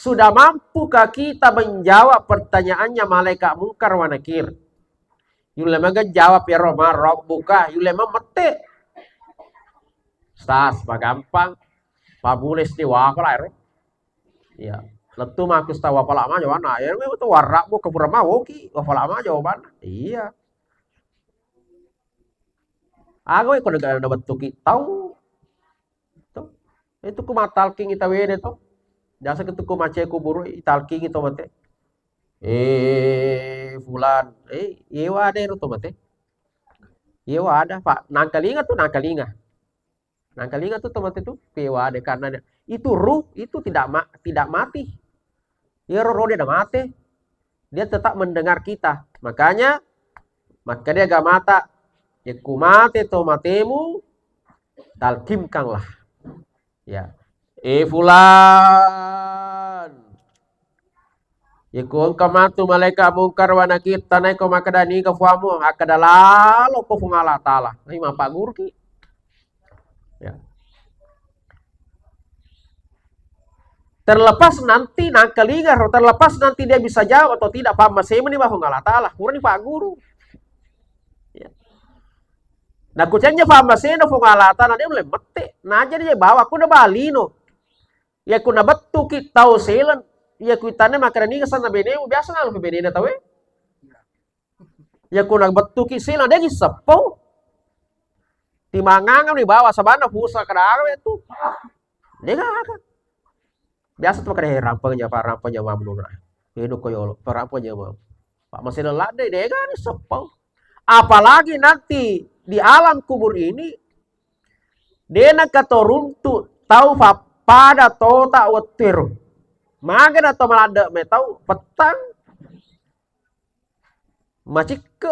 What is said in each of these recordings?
Sudah mampukah kita menjawab pertanyaannya malaikat mungkar wa nakir? Yulema jawab ya Roma Rabbuka, yulema mete. Stas, pak gampang. Pak bules di wakala ya. Ya. Letu makus tawa pala ma jawana. Ya itu warak bu kebura ma woki, wafala ma jawaban. Iya. Aku ikut negara dapat tuki tahu. Itu ku matalking kita wede to. Jasa ketu ku mace ku buru italking itu mate. Fulan. Yewa ada itu mate. Yewa ada Pak. Nangkalinga tuh nangkalinga. Nangkalinga tuh teman itu yewa ada karena itu ruh itu tidak mati. Ya roh dia udah mati. Dia tetap mendengar kita. Makanya maka dia gak mata. Ya ku mate to matemu talkimkanlah. Ya. Fulan. Ikon kamatu malaikat mungkar wa nakir tanai ko makadani ka fuamu akadalalo ko fungala taala. Ai mapa guru ki. Ya. Terlepas nanti nangkalingar, terlepas nanti dia bisa jawab atau tidak paham masih ini bah fungala taala. Kurang pak guru. Ya. Nah kucanya paham masih no fungala taala dia mulai mete. Nah jadi dia bawa aku na balino. Ya kuna betu ki tau selan. Ya kuitane makarani kesana bene biasa nang bene tahu. Ya kuna betu ki selan dia gisepo. Timangangan di bawah sabana pusa kadang itu. Dia kan. Biasa tuh kada rampanya mamnu na. Hidup ko yolo, rampanya mam. Pak masih lelade dia kan sepo. Apalagi nanti di alam kubur ini dia nak katoruntu tahu pada tota wetir. Magen atau melada me tahu petang macik ke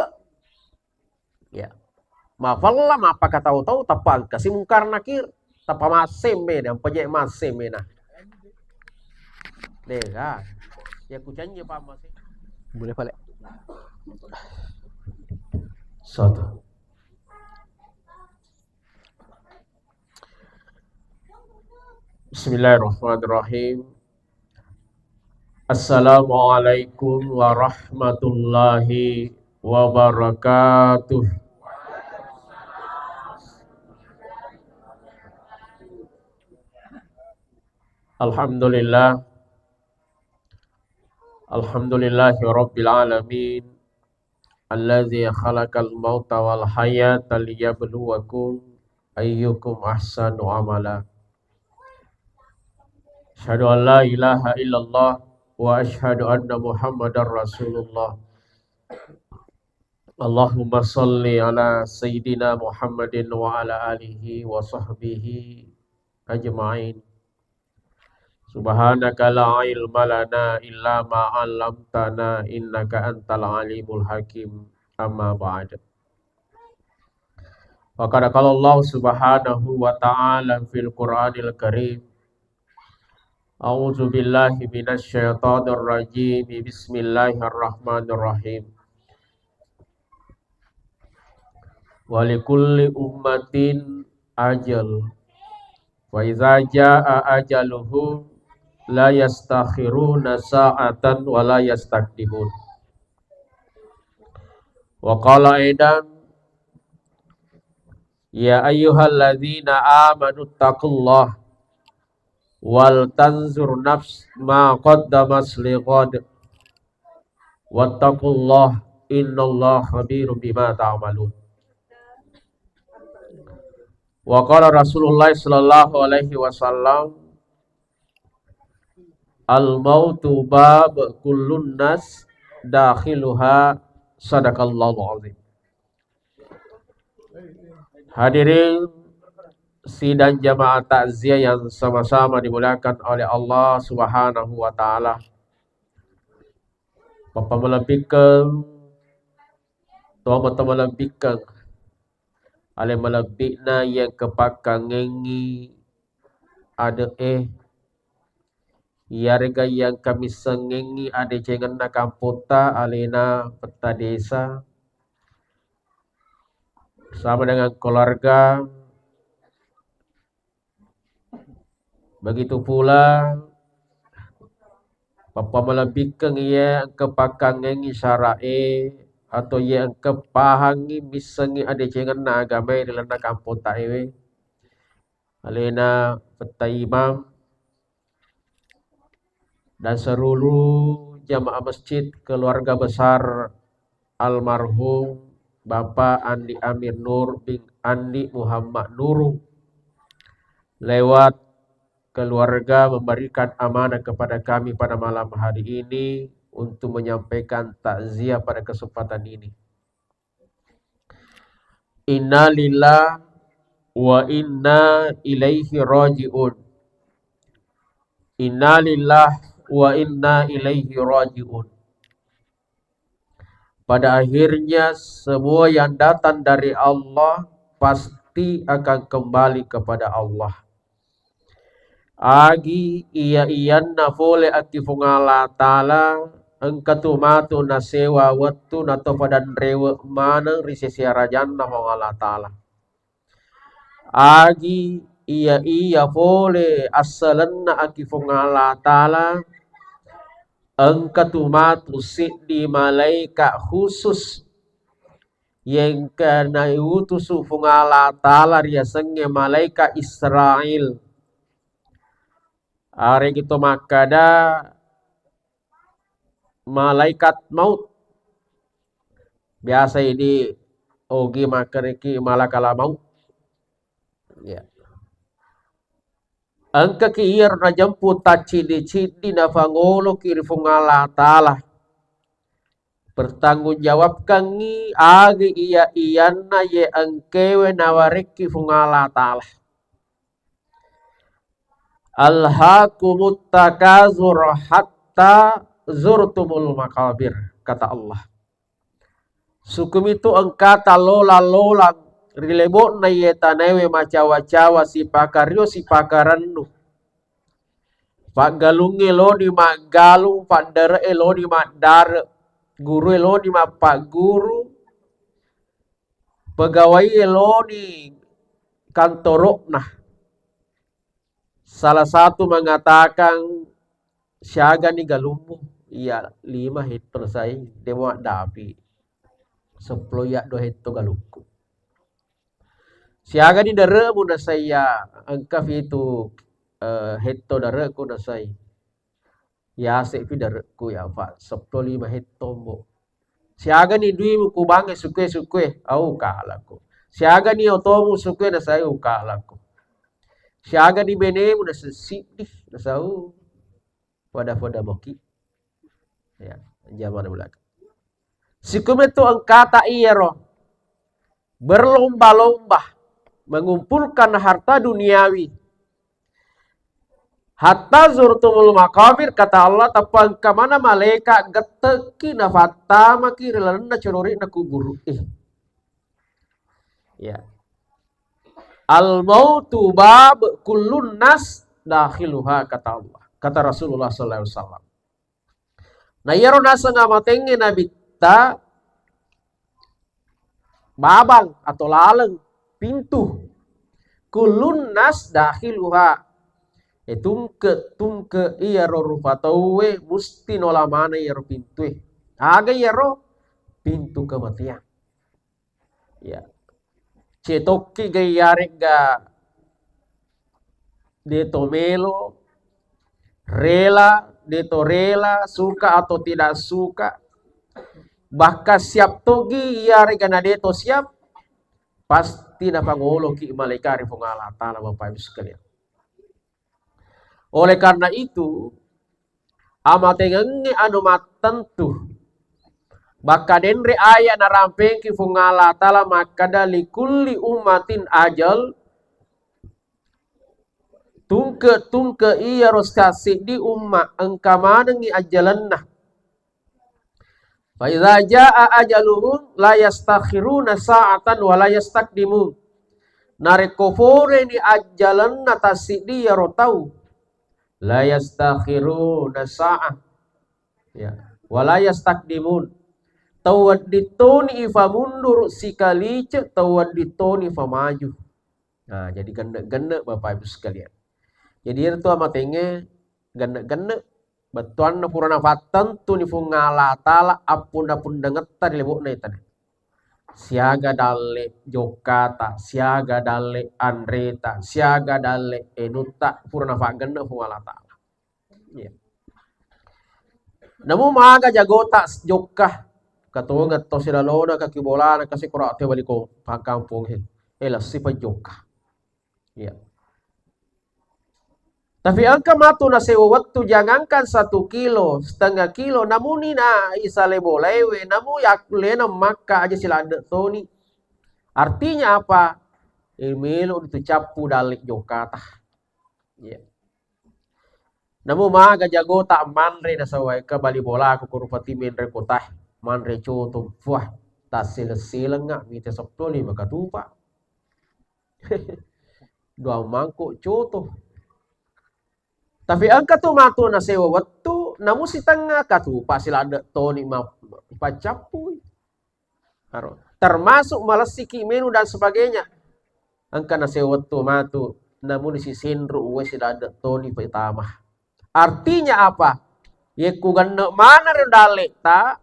ya mafalla apa kata tahu tapang kasih mungkar nakir tapa masem me dan pejek masem me nah dega ya kucanya pa masem boleh balik satu. Bismillahirrahmanirrahim. Assalamualaikum warahmatullahi wabarakatuh. Alhamdulillah. Alhamdulillahi rabbil alamin. Allazi khalaqal mauta wal hayata liyabluwakum ayyukum ahsanu amala. Asyhadu an la ilaha illallah wa asyhadu anna Muhammadar Rasulullah. Allahumma salli ala sayyidina Muhammadin wa ala alihi wa sahbihi ajma'in. Subhanaka la ilma lana illa ma 'allamtana innaka antal alimul hakim. Amma ba'd. Wa qala Allah subhanahu wa ta'ala fil Qur'anil Karim. A'udzu billahi minasy syaithanir rajim. Bismillahirrahmanirrahim. Wa likulli ummatin ajal. Wa idza jaa ajaluhum la yastakhiruna sa'atan wa la yastaqdimun. Wa qala aidan ya ayyuhalladzina amanu taqullaha wal tanzur nafs ma qaddamat liqad wattaqullah innallaha khabirum bima ta'malun. Wa qala Rasulullah sallallahu alaihi wasallam al mautu bab kullun nas dakhiluha sadaqallahu azim. Hadirin sidang jamaah takziah yang sama-sama dimuliakan oleh Allah Subhanahu wa taala. Bapa melebihkan Tuhan melebihkan ale melebihna yang kepakangengi ada yarga yang kami sengengi ada jangan na kampota alena peta desa sama dengan keluarga. Begitu pula Papa melebihkan ia kepakangi syarae atau ia kepahangi misangi ada jangan na agama di lana kampung tak ewe. Alena petai imam dan seluruh jamaah masjid keluarga besar almarhum Bapak Andi Amir Nur bin Andi Muhammad Nurung lewat keluarga memberikan amanah kepada kami pada malam hari ini untuk menyampaikan takziah pada kesempatan ini. Inna lillah wa inna ilaihi raji'un. Inna lillah wa inna ilaihi raji'un. Pada akhirnya semua yang datang dari Allah pasti akan kembali kepada Allah. Agi iya iyanna fole aki fungala ta'ala engkatu matu na sewa wattu na topadan rewe mana risesi rajanna fungala ta'ala. Agi iya fole asalanna aki fungala ta'ala engkatu matu di malaikat khusus yang kena utusu fungala ta'ala riasenge malaikat Israel. Hari gitu makada malaikat maut biasa ini ogi makariki malakala maut ya angka kiir na jemput tacidi na fangolo kiri fungala ta'ala bertanggungjawabkan ni agi iyanna ye angkewe nawariki fungala ta'ala. Alhaakumut takazur hatta zurtumul makabir, kata Allah. Sukum itu engkata lola rilebok na yetanewe macawa-cawa si pakario si pakarannu. Pak galunge lo di mak galung, pak dare lo di mak dare, guru lo di mak pak guru, pegawai lo di kantorok nah. Salah satu mengatakan siaga ni galummu iya 5 hektar saya dewa dapi 10 ya 2 hektar galungku siaga ni dare mu na saya angka itu hektar dare ku na saya ya se pi dare ku ya fa 10 5 hektar mo siaga ni dui mu ku bange sukue au kala ku siaga ni otomu sukue na saya ukala ku siaga di bene mu na sidi na sau pada moki ya zaman belakang sikum itu engkata iero berlomba-lomba mengumpulkan harta duniawi hatta zurtumul makabir kata Allah tapang kamana malaikat geteki na fatama ki relana corori na kubur ya al mautu bab kullun nas dakhiluha kata Allah kata Rasulullah sallallahu alaihi wasallam. Na yaro nasa nga matenge na bitta babang atau laleng pintu kulun nas dakhiluha tungke iyaro rupatawe musti nolamana iyaro pintu aga iyaro pintu kematian ya cetoki gayare ga detomelo rela detorela suka atau tidak suka bahkan siap togi ya regana deto siap pasti na pangolo ki malaikat fungala ta'ala Bapak Ibu sekalian. Oleh karena itu amatengangi anu matentu baka denre aya na rampeng ki fungala ta'ala makada likulli ummatin ajal tungke iya roskasi di umma engkamanengi ajalanna fa idza jaa ajaluhum la yastakhiruna sa'atan wa la yastaqdimun narekofore ni ajalanna tasidi ya rotau la yastakhiruna sa'ah ya wa la yastaqdimun tawadditoni fa mundur sikalice tawadditoni fa maju. Nah jadi gende Bapak Ibu sekalian. Jadi itu amatenge gende Betuan na purana fatan tu ni fungala tala apun denget tadi lebok na itane. Siaga dalle Jokata, siaga dalle Andreta, siaga dalle Enuta purana fagan na fungala tala. Yeah. Namu maga jagota Jokka katungat to silalona kakibolana kasi kurate baliko pangkampung hela sipa Jokka. Yeah. Tapi angka matu na sewa waktu jangankan 1 kilo, setengah kilo, namun ni na isale bolewe, namun yakulena maka aja silada toni. Artinya apa? Ilmilo itu capu dalik Jokata. Yeah. Namun maga jago tak manre na sawai ke bali bola aku kurupati menre kotah, manre coto, wah, tak silang ngak, mite sabto ni makatupa. 2 mangkok coto. Tapi angka tu matu na sewa waktu, namun si tengah katu pasti ada toni pacapu. Termasuk malas siki menu dan sebagainya. Angka na sewa waktu matu, namun si sendru uwe sila ada toni pertama. Artinya apa? Ye ku ganna mana rendale ta?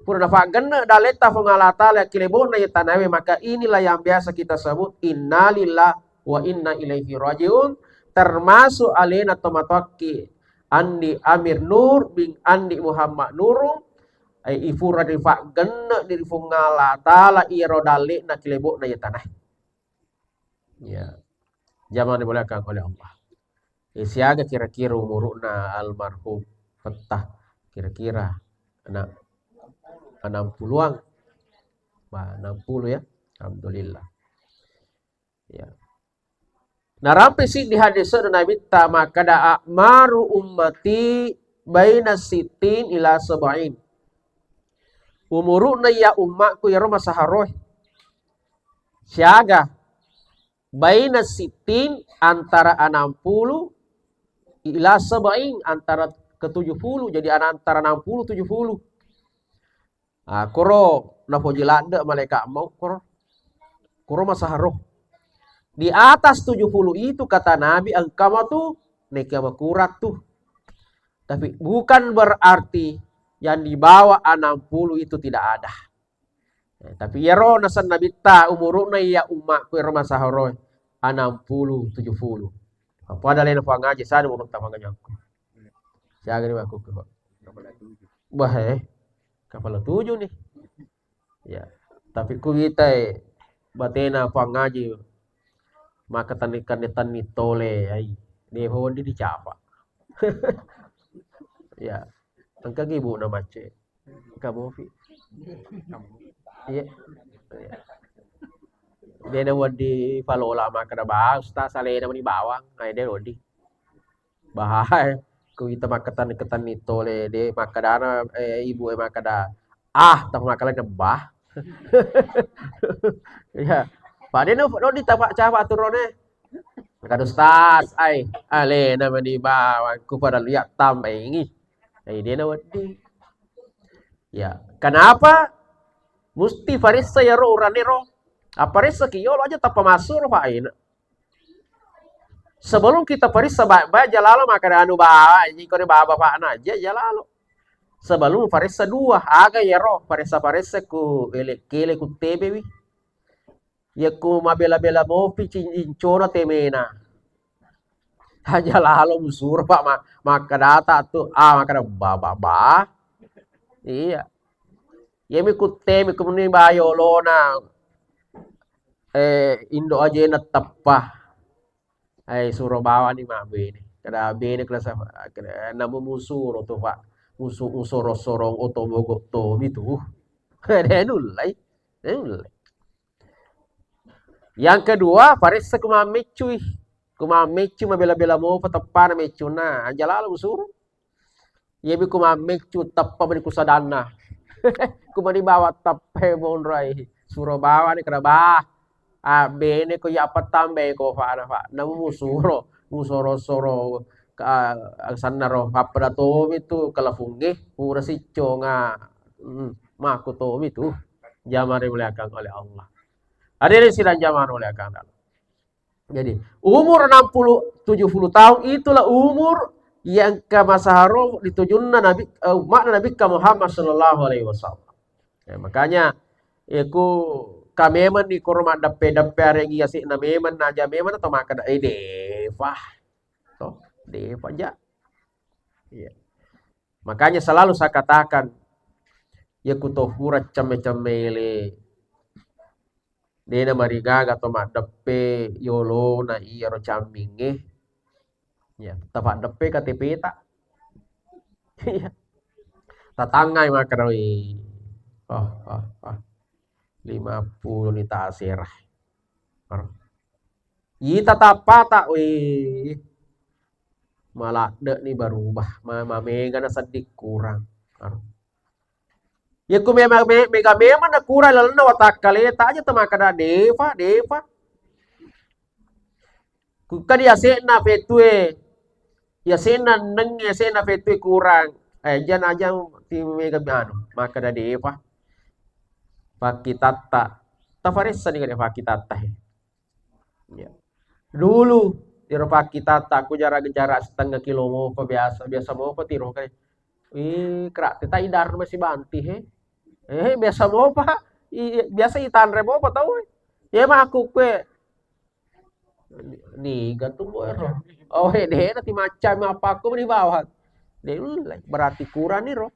Pura dapat ganna daleta pengalata la kilebon na yatanawe, maka inilah yang biasa kita sebut innalillah wa inna ilaihi rajiun. Termasuk alena tomatwaki Andi Amir Nur bin Andi Muhammad Nurung ay ifura di fak genna di fungala tala iro dalik na kilebok na yatanah. Ya. Zaman dimuliakan oleh Allah. Siaga kira-kira umurna almarhum Fatah kira-kira anak 60-an. 60 ya. Alhamdulillah. Ya. Narampe si di hadis Nabi ta maka da maru ummati baina sitin ila sab'in. Umuruna ya ummatku ya roma saharoh. Siaga baina sitin antara 60 ila sab'in antara ke 70, jadi antara 60 70. Ah koro na pojilanda malaikat mau koro masaharoh. Di atas 70 itu kata Nabi engkau tuh nekama kurat tuh. Tapi bukan berarti yang di bawah 60 itu tidak ada. Tapi ya roh nasan Nabi ta umuruna ya umatku ya masaharoh 60 70. Apa ada lain apa ngaji sana urut ta ngaji aku. Saya gini aku ke. Bah kapal 7 nih. Ya. Tapi ku kita batena apa ngaji maka tanikan ni tole ai ni hondi dicapa. Ya. Angka gibu na mace. Kamu fi. Iya. Dia na wadi palola maka da ba usta salena ni bawang. Ai dia wadi. Bahaya. Ku kita makatan ni tole de makadana ibu makada tak makala bah. Ya. Pada no di tapak capa turone. Kata ustaz, ale nama di bawah ku pada lihat tambah ini. Dia na wadi. Ya, kenapa? Musti farisa ya ro uranero. Apa resa kiyo aja tapa masur Pak ini. Sebelum kita farisa baik jalalo maka anu bawa, jika ni bawa Pak aja jalalo. Sebelum farisa 2, aga ya ro farisa ku kele ku tebewi. Ya ku mabela-bela mopi cincona temena. Aja lalu musur Pak maka data tuh maka baba. Iya. Ya mi ku teme kumuni bayo lona Indo aja na tapah. Suruh bawa ni mabe ni. Kada bene kelas namu musur tuh Pak. Musuh sorong otomogo to itu. Ada nulai. Yang kedua, farisa kumamecu mabela-bela mau patapana mecuna. Anjalala usur. Yebi kumamecu tappa bani kusadana. Kumani bawa tappe monrai. Suro bawa ni keraba. Bene ko ya patambe ko fa namu musoro sanaro papada to itu kalafunge pura sico nga maku to itu jamare muliakan oleh Allah. Hadirin sidang jamaah oleh akan. Jadi umur 60-70 tahun itulah umur yang ka masaharo ditujunna nabi makna nabi ka Muhammad sallallahu alaihi wasallam. Ya, makanya iku kameman di kurma dape-dape aregi asik na meman naja meman atau maka devah. Toh, devah aja. Iya. Makanya selalu saya katakan ya kutohura came-camele dena marigaga to dape yolo na iya ro caminge ya tapak dape KTP tak iya tatangai makaroi oh 50 ni tasirah yi tatapa tak weh malah dek ni berubah mama mega na sedik kurang ya ku memang mega memang na kurang lalu na watak kaleta aja temakada deva kan ya sena fetue ya sena neng ya sena fetue kurang jan aja ti mega anu maka da deva fakitata tafarissa ni kan fakitata ya dulu tiro fakitata aku jarak setengah kilo mau apa biasa mau apa tiro kan kerak kita idar masih banti biasa mau apa biasa itan rebo apa tahu ya mah aku kue nih gantung ero oh deh nanti macam apa aku di bawah deh berarti kurang nih roh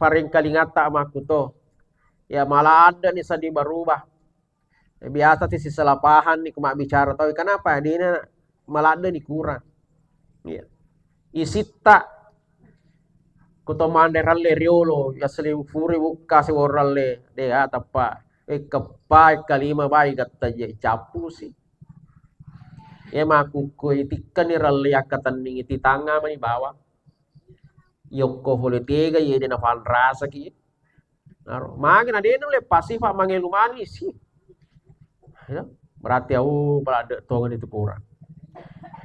paring kali ngata sama aku tuh ya malah ada nih sadi berubah biasa sih selapahan nih kemak bicara tahu kenapa dia malah ada nih kurang ya isita kutomande ralle riolo ya selim furi buka se woralle de atapa kepai kalima bai gatta je capu sih ya maku ko itikan ni ralle akatan ning iti tanga mani bawa yokko tega ye de na fan rasa ki naro magina de no le pasifa mangelu manis sih ya berarti au berada tongan itu kurang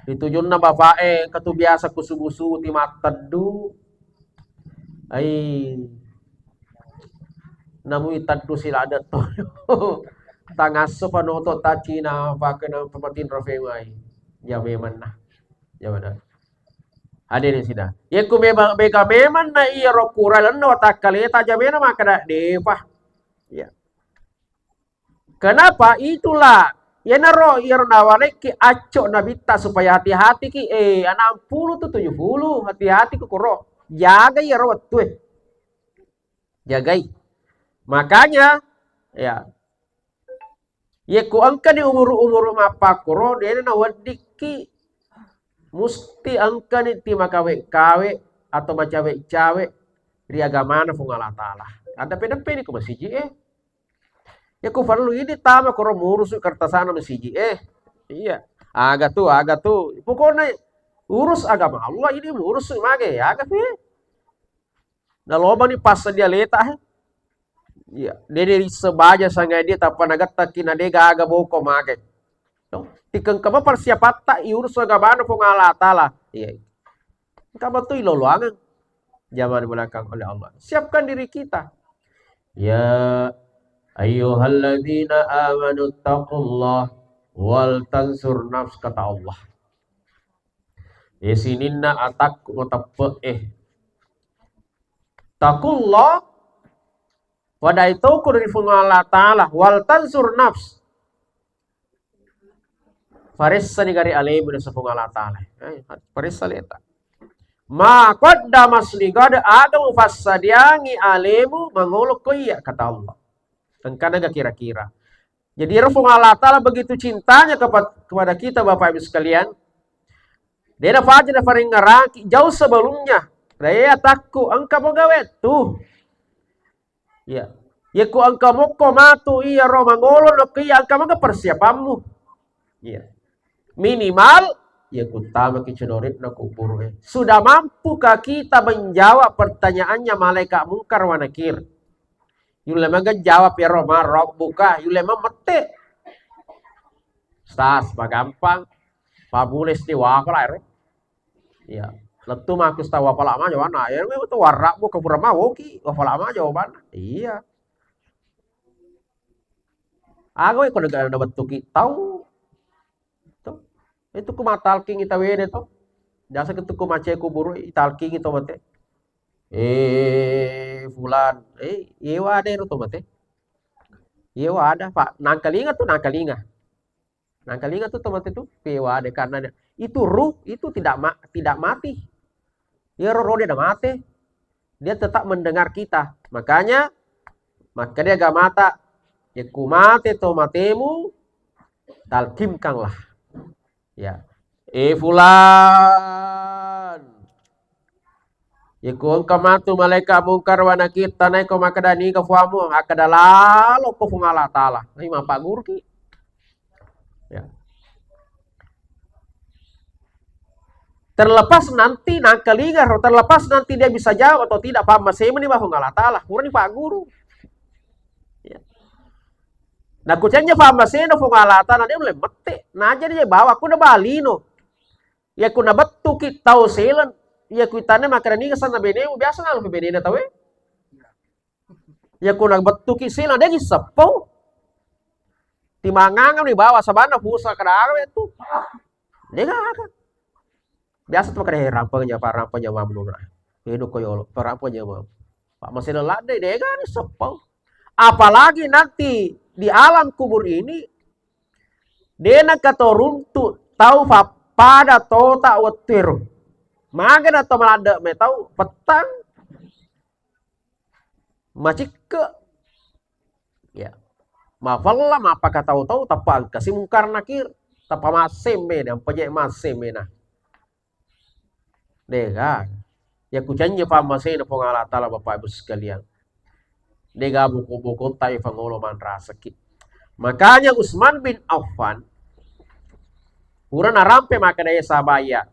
ditujun na bapae katu biasa kusubusu ti matedu ai namu itaddu sila ada to tangaso panoto tachina pakena pamatin rafemai ya meman nah ya mana hadir sida ya ku memang beka meman na iya rokura lan no takaleta jamena makada devah ya kenapa itulah ya naro iro nawale ki acok nabita supaya hati-hati ki 60 tuh 70 hati-hati ku kuro jaga ya rawat tuh jagai makanya ya ya ku angka di umur mapa kuro dia na wadiki musti angka ni ti makawe atau macawe-cawe di agama na fungala taala ada pedape ni ku masiji ya ku farlu ini tama kuro murus kertasana masiji iya aga tuh pokoknya urus agama Allah ini urus mage aga fi na loba ni pas dia leta iya dari sebaja sanga dia tapa nagata kina de gaga boko mage tikeng kama persiapata iurus agama na fungala taala iya kama tu iloluangan zaman belakang oleh Allah siapkan diri kita ya ayyuhalladzina amanu taqullah wal tansur nafs kata Allah sininna atak ngotappe taqullah wadai itu dari Allah Ta'ala wal tansur nafs farissa ni gari alaihi bin safung Allah Ta'ala farissa leta ma qaddamas ligada ada mufassadiangi alemu mangolok koya kata Allah engkana gak kira-kira jadi Rasul Allah Ta'ala begitu cintanya kepada kita Bapak Ibu sekalian dia fajar faring ngaraki jauh sebelumnya raya takku angka pegawai tuh ya ya ku angka moko matu iya romangolo no iya angka maka persiapanmu ya minimal ya ku tama kicodorit na kubur sudah mampukah kita menjawab pertanyaannya malaikat mungkar wa nakir yulema ga jawab ya Roma rabbuka yulema mete stas magampang pabules di wakala ya letu makus tawa pala ma jawana ya itu warra bu ke burama woki wafala ma jawaban iya agawe ko daga na batuki tahu itu kumatal king ita wene to Jasa ketuku mace kubur italki gitu mate. Fulan, yewa ada itu mate. Yewa ada Pak. Nangkalinga tuh nangkalinga. Nangkalinga tuh teman itu yewa ada karena itu ruh itu tidak mati. Ya roh dia tidak mati. Dia tetap mendengar kita. Maka dia gak mata. Ya ku mate to matemu talkimkanlah. Ya. Fulan. Iku kamatu malaika mungkar wa nakir tanai ko makadani ka fuamu akadalalo ko fungala taala. Ini mapa guru ki. Ya. Terlepas nanti nangkalingar, terlepas nanti dia bisa jawab atau tidak paham masih ini mah fungala taala. Kurang ni pak guru. Ya. Nah kucanya paham masih no fungala taala dia mulai mete. Nah jadi dia bawa aku na bali no. Ya ku na betu ki tau selan. Ya kuitane makadani ka sana bene biasa na lu bene na tawe. Ya ku na betu ki selan dia ki sepo. Timangangam di bawah sabana pusa kadang itu. Dia kan. Biasa tuh kadang rampanya mamnu. Hidup koyo rampanya mam. Pak masih lelade dia kan sepau. Apalagi nanti di alam kubur ini dia nak katorun tu tahu pada tota wetir. Magen atau melada me tahu petang macike. Ya. Mafalla apakah tahu-tahu tapang kasih mungkar nakir tapa masem me dan pejek masem me nah. Dega ya kucanya paham masih na pengala tala bapak ibu sekalian. Dega buku-buku tai pangolo man sakit. Makanya Utsman bin Affan pura narampe maka daya sabaya.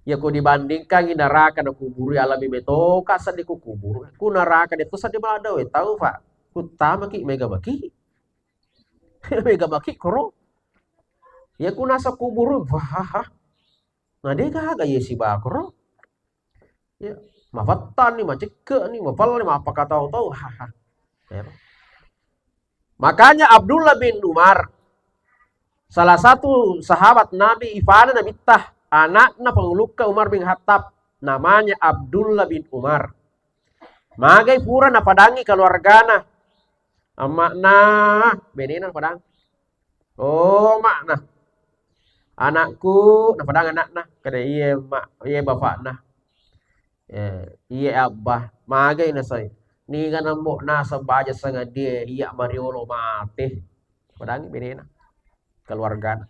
Ya ku dibandingkan ini neraka na kubur ya lebih beto kasa di kubur. Ku neraka itu sa di mana we tahu Pak. Ku tama ki mega baki. Mega baki koro. Ya ku nasa kubur wah. Nah dega gaya si bakro. Ya, mafatan nih, macike nih, mafal nih, apakah tahu-tahu, haha. Ya. Makanya Abdullah bin Umar, salah satu sahabat Nabi Ifana Nabi Tah, anaknya penguluka Umar bin Khattab, namanya Abdullah bin Umar. Magai pura na padangi keluargana, amakna, benenan padang. Oh makna, anakku, na padang anakna, kada iya mak, iya bapakna. Iya abah magai na say ni kan mo nasa baja sanga dia iya mariolo mate padang benena keluarga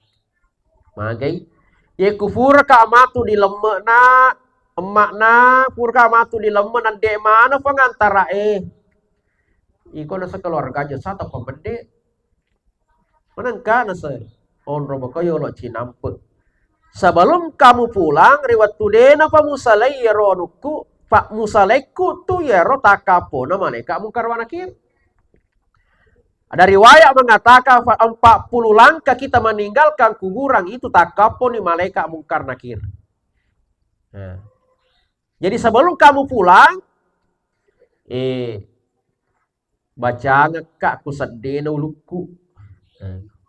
magai ye kufur ka amatu di lemme na emak na pur ka amatu di lemme nan de mana pengantara iko na sa keluarga aja satu pemede manangka na say on robo kayo lo cinampe. Sebelum kamu pulang, riwat tudena pa musalay yero nuku, pak musalaiku tu yero takapo na malaikat mungkar wa nakir. Ada riwayat mengatakan 40 langkah kita meninggalkan kuburan itu takapo ni malaikat mungkar nakir. Nah. Jadi sebelum kamu pulang, baca ngekak kusadena uluku.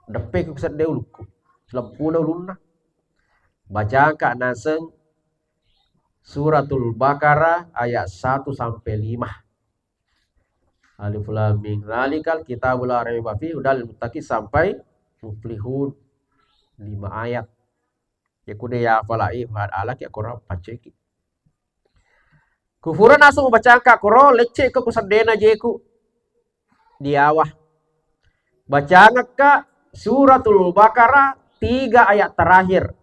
Depe kusadena uluku. Selampuna ulunna. Baca Kak Naseng Suratul Baqarah ayat 1 sampai 5. Alif Lam Mim. Zalikal kitabul la raiba fihi hudal lil muttaqin sampai muflihun 5 ayat. Ya kude ya falai fahad alak ya Quran paceki. Kufuran asu baca Kak Quran lecce ke kusadena jeku. Diawah. Baca Kak Suratul Baqarah 3 ayat terakhir.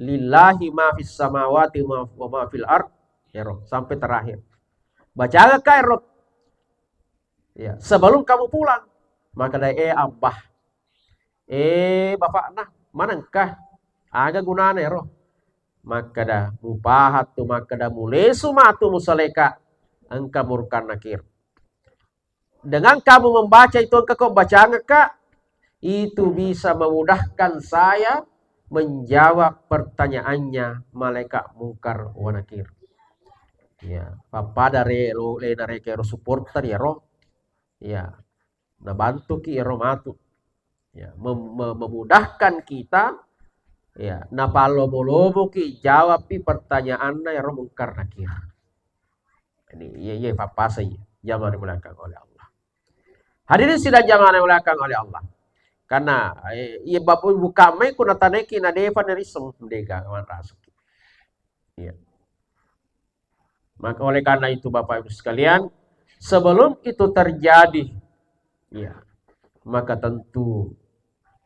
Lillahi ma fis samawati wa ma fil ard ya roh sampai terakhir. Baca kak roh. Ya, sebelum kamu pulang maka dari abah. Bapak nah manangkah aga gunana ya roh. Maka dah mupahat tu maka dah mulai sumatu musaleka engkau murkan nakir. Dengan kamu membaca itu engkau baca kak itu bisa memudahkan saya menjawab pertanyaannya malaikat mungkar wa nakir. Ya, papa dari lo dari kero supporter ya roh. Ya, nah bantu ki ya roh matu. Ya, memudahkan kita Ya, napalobo-lobo ki jawab pi pertanyaan na yang mungkar nakir. Ini ye papa saya zaman dimulakan oleh Allah. Hadirin sidang zaman dimulakan oleh Allah. Karena ye bapu buka mai kuna taneki na deva dari semdega kawan rasuk. Ya. Maka oleh karena itu Bapak Ibu sekalian, sebelum itu terjadi, ya, maka tentu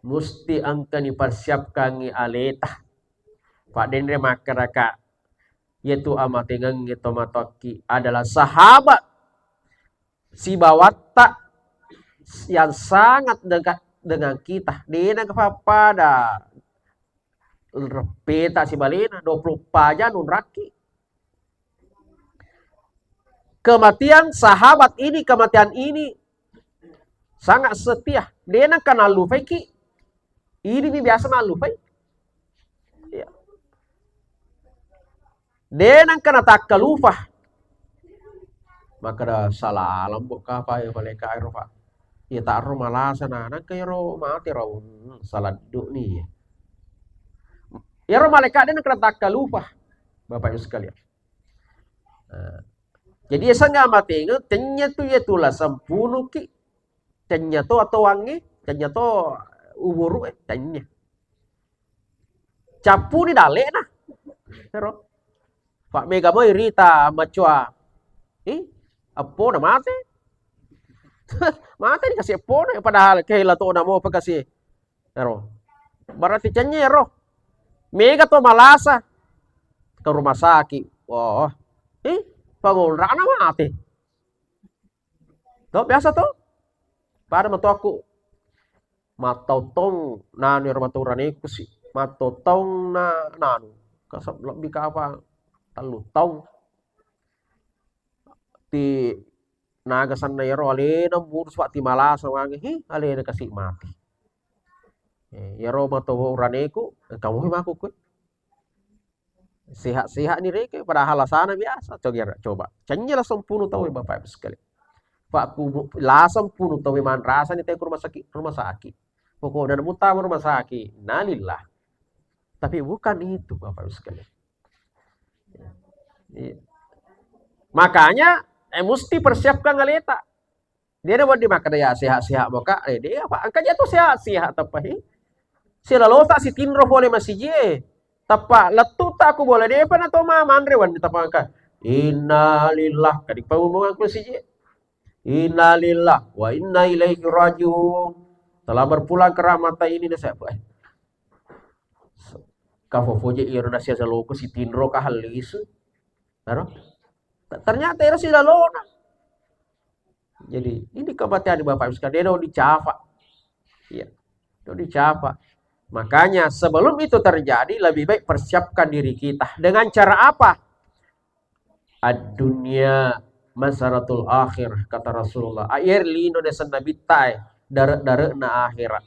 mesti angka dipersiapkan aleta. Pak Dendre masyarakat yaitu amatengang gitu matoki adalah sahabat si bawata yang sangat dekat dengan kita. Dia kepada repeta si balena 20 paja nun raki. Kematian sahabat ini, kematian ini sangat setia. Dia nak kenal lufai ki. Ini biasa nak lufai. Ya. Dia nak kena tak kalufah. Maka dah salah alam buka apa ya boleh kaya rofa. Ya tak ro malasan nak kaya ro mati ro salah duk ni. Ya ro malaikat dia nak kena tak kalufah. Bapak Ibu sekalian. Jadi esa mati ingat tenya tu ya tulah sempunu ki. Tenya tu atau wangi, tenya tu uburu tenya. Capu ni dale nah. Pero Pak Mega boy Rita macua. Apo na mati. Mati dikasih apo na padahal kaila to na mo pagkasih. Pero berarti tenya ro. Mega to malasa ke rumah sakit. Wah. Pangulra na mati. To biasa to. Para mato ako matotong nanu maturan ko si matotong na nanu kasab lebih ka apa talutong ti nagasan na yaro ale na murus ti malasa wangi ale na kasi mati. Yaro maturan ko kamu mako ko sehat-sehat ni reke pada halasana biasa coba canya lah 10 tahun Bapak Ibu sekali. Pak lasam pun tahu man rasa ni rumah sakit. Pokoknya muta rumah sakit. Nalillah. Tapi bukan itu Bapak Ibu sekalian. Makanya mesti persiapkan ngaleta. Dia ada di makan ya sehat-sehat maka dia apa angkanya tuh sehat-sehat apa sila lota si tinro boleh masih je. Tapa letu tak aku boleh dia apa atau mama andrewan di tapangka. Innalillah kadik paumuang aku si je. Innalillah wa inna ilaihi rajiun. Telah berpulang ke rahmatan ini na saya. Kafofoje Indonesia saloku si tinro kahalis. Ternyata era si lalona. Jadi ini kematian di Bapak Ibu sekalian dia dicapa. Iya. Dia dicapa. Makanya sebelum itu terjadi lebih baik persiapkan diri kita. Dengan cara apa? Ad-dunya masaratul akhir kata Rasulullah. Air lino desa nabi tai dare na akhirat.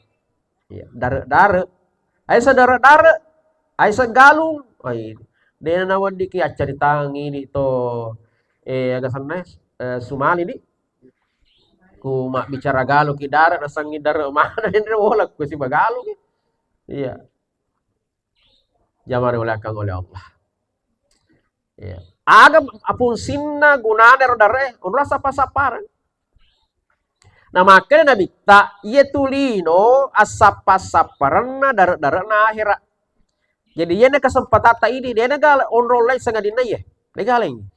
Ya, dare. Ai sadare. Ai sagalung. Ai dena nawan diki acari tangi ni to agak sana Sumali ni. Ku mak bicara galu ki dare na sangi dare mana dene wala ku si bagalu ki. Iya. Jamar ulakang oleh Allah. Iya. Agam apun sinna gunane rodare unrasa pasaparan. Nah makanya nabi ta yetulino asapa-saparan na dar-darana akhirat. Jadi dia na kesempatan ini dia na gal onrolay sa ngadina ye. Legaling.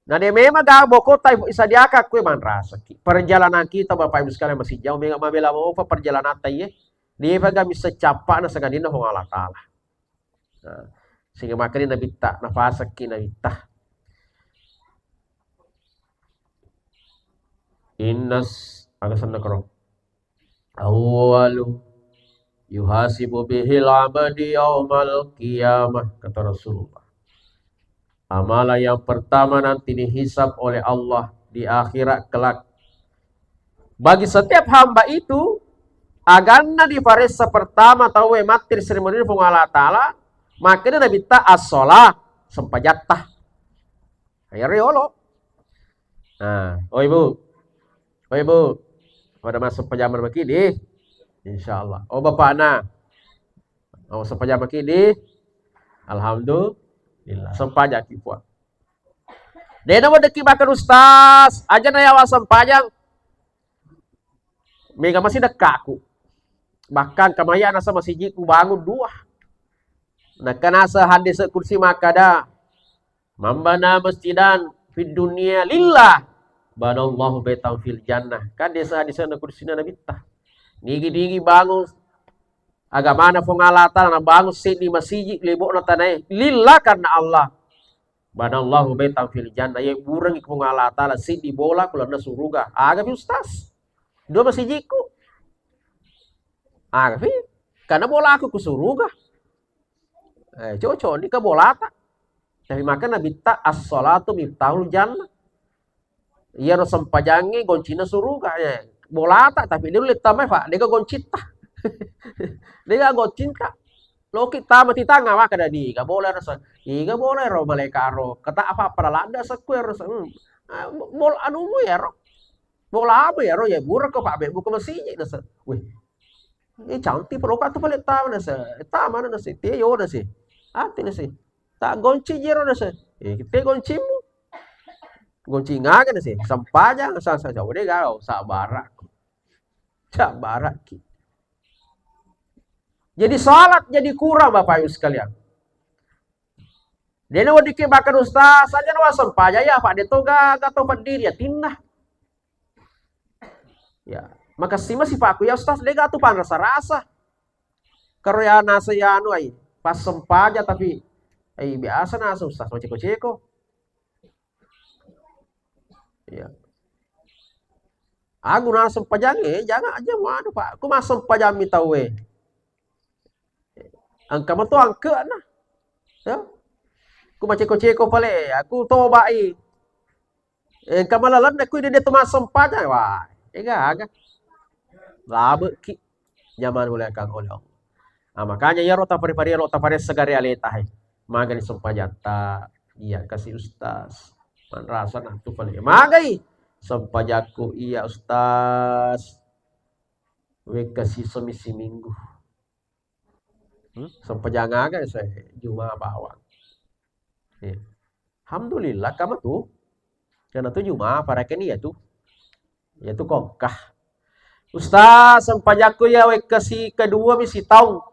Nah dia memang ga bokota isa diaka ku man rasa. Perjalanan kita Bapak Ibu sekalian masih jauh menga mabela mo perjalanan taye. Dia baga bisa capa na sa ngadina ho Allah taala. Nah, sehingga makanya nabi ta nafasa ki nabi ta innas agak sana karo awwalu yuhasibu bihil abadi yaumal qiyamah kata Rasulullah. Amalan yang pertama nanti dihisab oleh Allah di akhirat kelak. Bagi setiap hamba itu aganna di farisa pertama tahu matir seremoni fung Allah taala makanya nabi ta as-shalah sempajatah. Ayo riolo. Nah, Ibu, pada masuk pejaman begini, insya Allah. Bapak na, Oh, sempaja makidi. Alhamdulillah. Sempaja kipua. Dena mo deki makan ustaz. Aja na yawa sempajang. Mega masih dekaku. Bahkan kamaya nasa masih ku bangun dua. Nah kanasa hadis kursi makada. Mambana masjidan fid dunia lillah. Banallahu baitan fil jannah. Kan desa hadis na kursi na nabita. Nigi bangun agama na fongalata na bangun di masjid lebok na tanay. Lillah karena Allah. Banallahu baitan fil jannah. Yang burang fongalata la di bola kula na suruga. Aga ustaz. Dua masjidku. Aga karena bola aku kusuruga. Cocok ni ke bola tak. Tapi maka Nabi tak as-salatu miftahul jannah. Ia no sempajangi goncina suruga ya. Bola tak tapi dia lihat tamai pak. Dia goncita. Dia goncita. Lo kita mati tanga maka dah di. Gak boleh rasa. Gak boleh ro malaikat ro. Kata apa pada lada sekuer rasa. Bola anu ya ro. Bola apa ya ro ya buruk ke pak buka masih rasa. Wih. Ini cantik perokat tu paling tahu nasa. Mana nasa. Tiyo nasa. Ati nasa. Tak gonci jero nasa. Kita goncimu. Gonci ngaga nasa. Sampajang sa jauh deh gao sa barak. Sa barak. Jadi salat jadi kurang Bapak Ibu sekalian. Dia nak dikit bahkan ustaz saja nak sampajang ya Pak dia tu gak tahu berdiri ya tindah. Ya, maka si Pak aku ya ustaz dia gak tuh pan rasa-rasa. Karya nasa ya anu ai pas sempaja tapi biasa nasa ustaz mau ceko-ceko. Ya. Aku nasa sempajang jangan aja mana Pak. Aku masuk sempajang mi tahu angka tu angka nah. Ya. Aku macam ceko-ceko pale. Aku toba kamalalan aku dia tu masuk sempajang wah. Agak. Labe ki. Zaman boleh kang oleh Allah. Makanya ya rota pare segar realita hai. Maga ni sempajata. Iya kasih ustaz. Man rasa nah tu pale. Magai sempajaku iya ustaz. We kasih semisi minggu. Sempajang aga saya Juma bawang. Alhamdulillah kamu tuh. Karena tu Juma para kini ya tu. Ya tu kongkah. Ustaz sempajaku ya we kasih kedua misi tahun.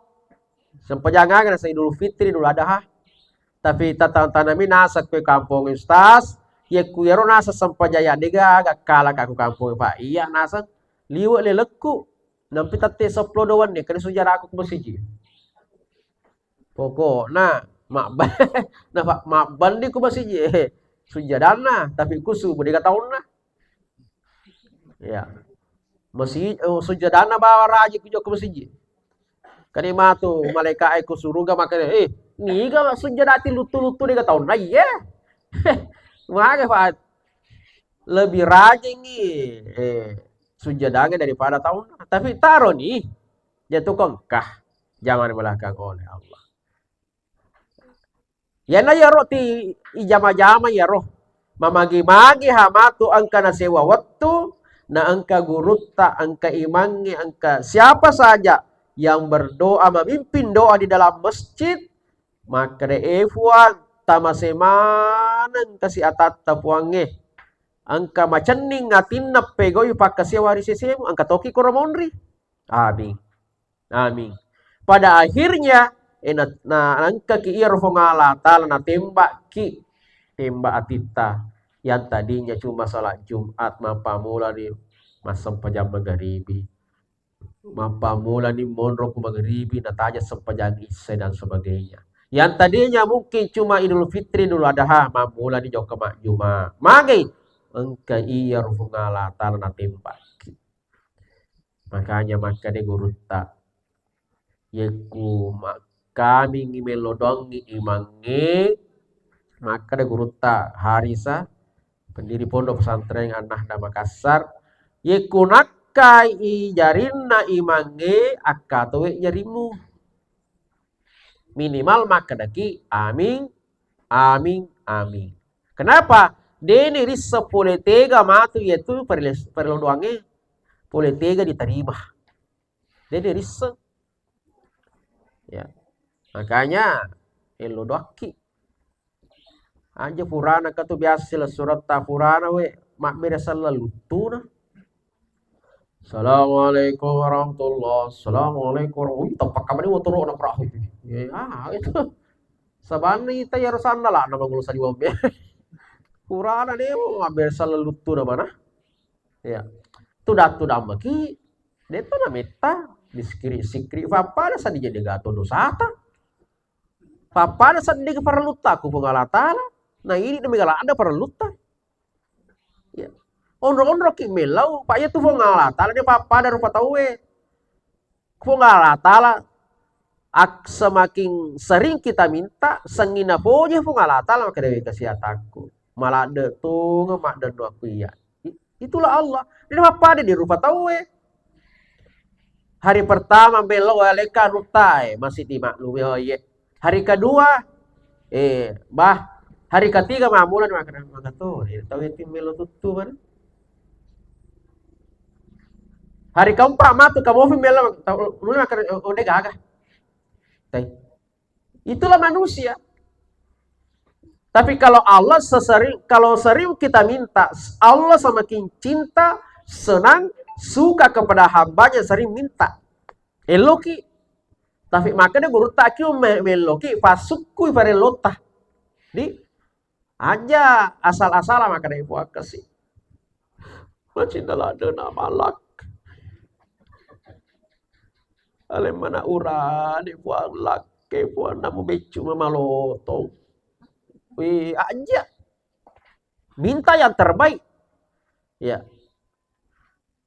Sempajangan na sa Idul Fitri, Idul Adha. Tapi tatang-tanami nasa ke kampung ustaz. Ya kuyaro nasa sampajaya. Diga agak kalak aku kampung Pak. Iya nasa liwa leleku. Nampi tate 10 doan ni. Kani sejarah aku ke masjid. Pokok nah mak bandi ku masjid. Sujadana. Tapi kusu berdeka tahun lah. Ya. Masjid sujadana bawa raja kujo ke masjid. Kanima tu malaikat aku suruga makanya ni ga sujadati lutu-lutu dia tahun nah iya. Maka Pak lebih rajin ni sujadanya daripada tahun. Tapi taruh ni jatuh kongkah jangan belakang oleh Allah. Ya na ya roti ijama-jama ya roh. Mamagi-magi hamatu angka nasewa waktu na angka gurutta angka imangi angka siapa saja yang berdoa memimpin doa di dalam masjid maka deefuan tamasemanan kasi atat tapuange angka macening ngatin na pegoy pakasewari sesemu angka toki koromonri amin amin pada akhirnya na angka ki irfongala tal na tembak atita yang tadinya cuma salat Jumat mapamula di masam pajam magharibi mapamula ni monro ku magharibi nataja sempajang isya dan sebagainya. Yang tadinya mungkin cuma Idul Fitri Idul Adha mamula ni jauh ke Juma. Magai engka iya rufungala tal na tembak. Makanya maka de gurutta yeku kami ngimelodongi imange maka de gurutta Harisa pendiri pondok pesantren An-Nahda Makassar yekunak kai jarinna imange akatowe jarimu minimal maka daki amin kenapa deni risa poletega matu yaitu perlu doange poletega diterima deni risa ya Makanya elo doaki. Aja purana ka tu biasa sila surat ta purana we mak beda selalu tu na. Assalamualaikum warahmatullah. Assalamualaikum warahmatullah. Tapak kami ni motor na perahu itu. Itu. Sabani ita ya sana lah nama gulu sadi wambe. Purana ni mo ngambil selalu tu na mana? Ya. Tu dah maki. Deto na meta sikri papa na sadi jadi gato dosata. Papa na sadi ke paraluta ku pengalatala. Nah ini demi gala ada paraluta. Ya. Ondro ki melau pak ya tu pengalatala dia papa da rupa tawe. Pengalatala semakin sering kita minta sengina poje pengalatala maka dewi kesehataku. Malah de tu mak dan aku iya. Itulah Allah. Dia papa dia di rupa tawe. Hari pertama belo aleka rutai masih dimaklumi oh iya. Hari kedua hari ketiga mamulan maka tuh tahu itu melo tutu kan. Hari keempat matu kamu melo tahu lu makan onde gagah. Itulah manusia. Tapi kalau Allah kalau sering kita minta, Allah semakin cinta, senang, suka kepada hambanya sering minta. Eloki. Tapi makanya guru tak kyu meloki pasukku ipare lotah. Di aja asal-asalah makanya ibu kasih. Macam ada nama lak. Ale mana uran ibu lak ke ibu namu becu mamaloto. Aja. Minta yang terbaik. Ya.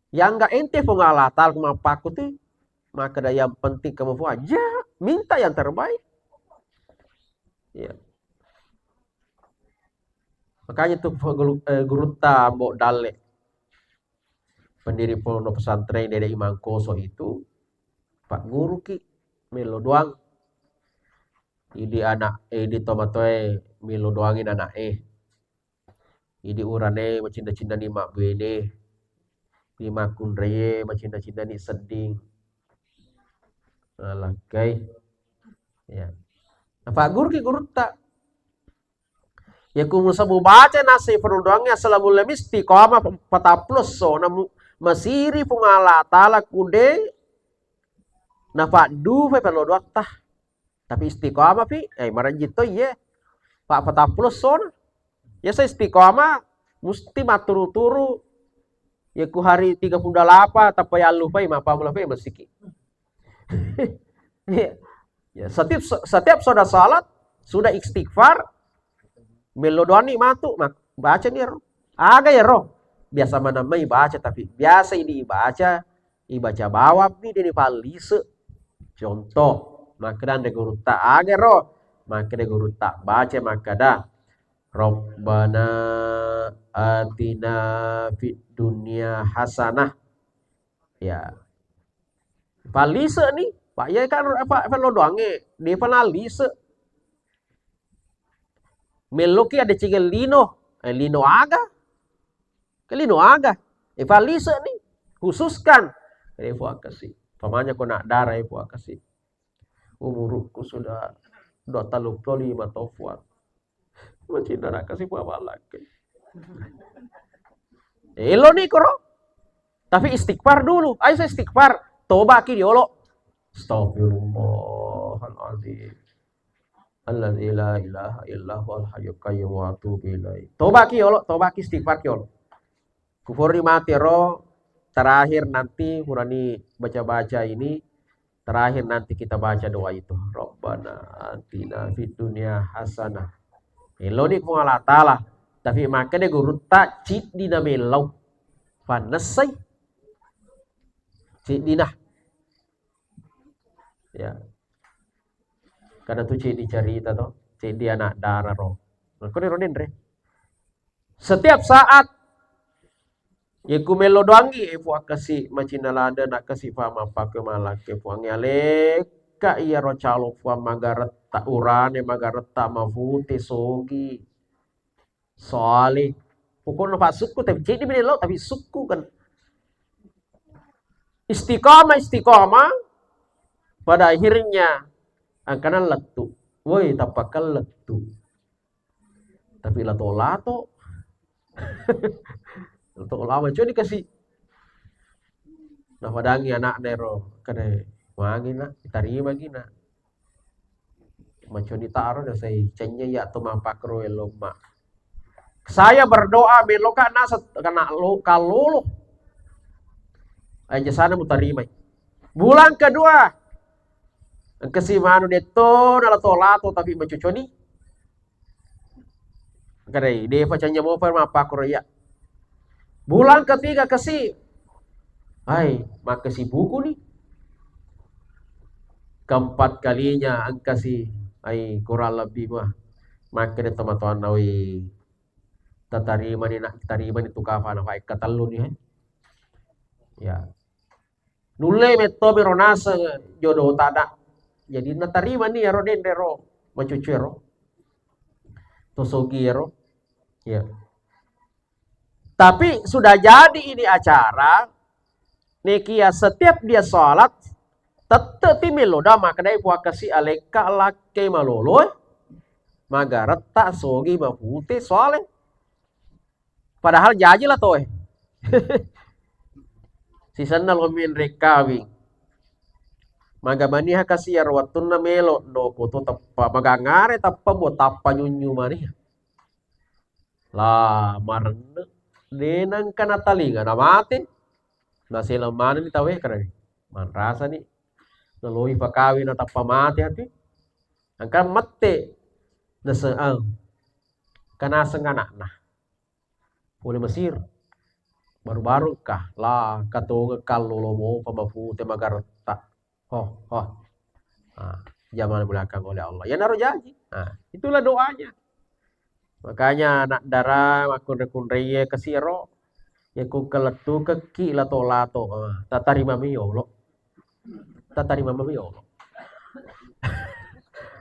Yang enggak ente pengalatal kemapaku tuh maka yang penting kamu aja minta yang terbaik. Ya. Makanya tuh guru Mbok Dale pendiri pondok pesantren Dede Imam Koso itu Pak Guru ki melo doang. Idi anak di tomatoe milo doangin anak Idi urane macinda-cinda ni mak bede. Di makun reye macinda-cinda ni seding. Alah kai. Ya. Pak Guru ki guru tak. Ya kumu sabu baca nasi perunduangnya selamul misti koma 40 so namu masiri pungala tala kude na Pak Du fe perlu tah. Tapi istiqomah pi maranjito ye. Pak 40 son. Ya saya istiqomah mesti maturu-turu. Ya ku hari 38 tapi ya lupa mapa mula pe masiki. Ya setiap sudah salat sudah istighfar melodoni matu baca nih roh. Aga ya roh. Biasa mana mai baca tapi biasa ini ibaca bawah nih dari palise. Contoh maka dan guru tak aga roh. Maka guru tak baca maka dah. Rabbana atina fid dunya hasanah. Ya. Palise nih. Pak ya kan apa lo doange. Dia palise. Meloki ada cigel lino. Lino aga. Kelino aga. Evalise nih. Khususkan. Ibu kasih. Pamanya kau nak darah ibu kasih. Umurku sudah 25 tahun. Macam nak kasih apa lagi. Elo nih koro. Tapi istighfar dulu. Ayo saya istighfar. Toba ki diolo. Astagfirullahaladzim. Alladzi la ilaha illa huwal hayyul qayyum wa atubu ilaih. Toba ki yolo, toba ki istighfar ki yolo. Kufuri mati ro terakhir nanti Qurani baca-baca ini terakhir nanti kita baca doa itu. Rabbana atina fid dunya hasanah. Elo ni ko Allah taala. Tapi maka de guru ta cit dina melau. Panesai. Cit dina. Ya. Karena tuh cik dicerita tuh, cik dia anak darah roh. Kau ni ronin re. Setiap saat, ya ku melo doangi, puak kasih macina lada nak kasih faham apa ke malak ke puangi aleka iya roh calo puang magaret tak urane magaret tak mafute sogi. Soali, pukul nampak suku tapi cik di melo tapi suku kan. Istiqamah pada akhirnya angkana letu. Woi tapakal letu. Tapi lato-lato. Lato-lato cuy dikasih. Nah padangi anak nero kene mangina tarima gina. Macam ditaruh dah saya cenya ya tu mapakro eloma. Saya berdoa beloka nasa kena lo kalau aja sana mutarima. Bulan kedua kesimanu deto lato-lato tapi macuconi. Kadai dia pacanya mau mapakro ya. Bulan ketiga kasih. Hai, makasih buku nih. Keempat kalinya ang kasih ay kurang lebih mah makin teman-teman nawi tatarima ni nak tarima ni tukafa na fai katalun ni ya nulle metto bironasa jodoh tada jadi natarima ni ero dendero macucero tosogiro ya tapi sudah jadi ini acara nekia setiap dia sholat tetep timilo dama kadai puak kasih aleka lake malolo magarat tak sogi mapute soalnya padahal jaji lah toh si sana lomin rekawi magamani kasih arwatun na melo no koto tappa magangare tappa buat tappa nyunyu mani lah marne denang kana talinga na mate na sila mana ni tawe kare man rasa ni naloi pakawi na tappa mate ati angka mate na seang kana sengana nah oleh Mesir baru-baru kah lah katonga kalau mo pamafu te magarta zaman belakang oleh Allah ya naruh janji itulah doanya makanya anak darah makun rekunreye kesiro ya ku keletu keki lato tatarima miyolo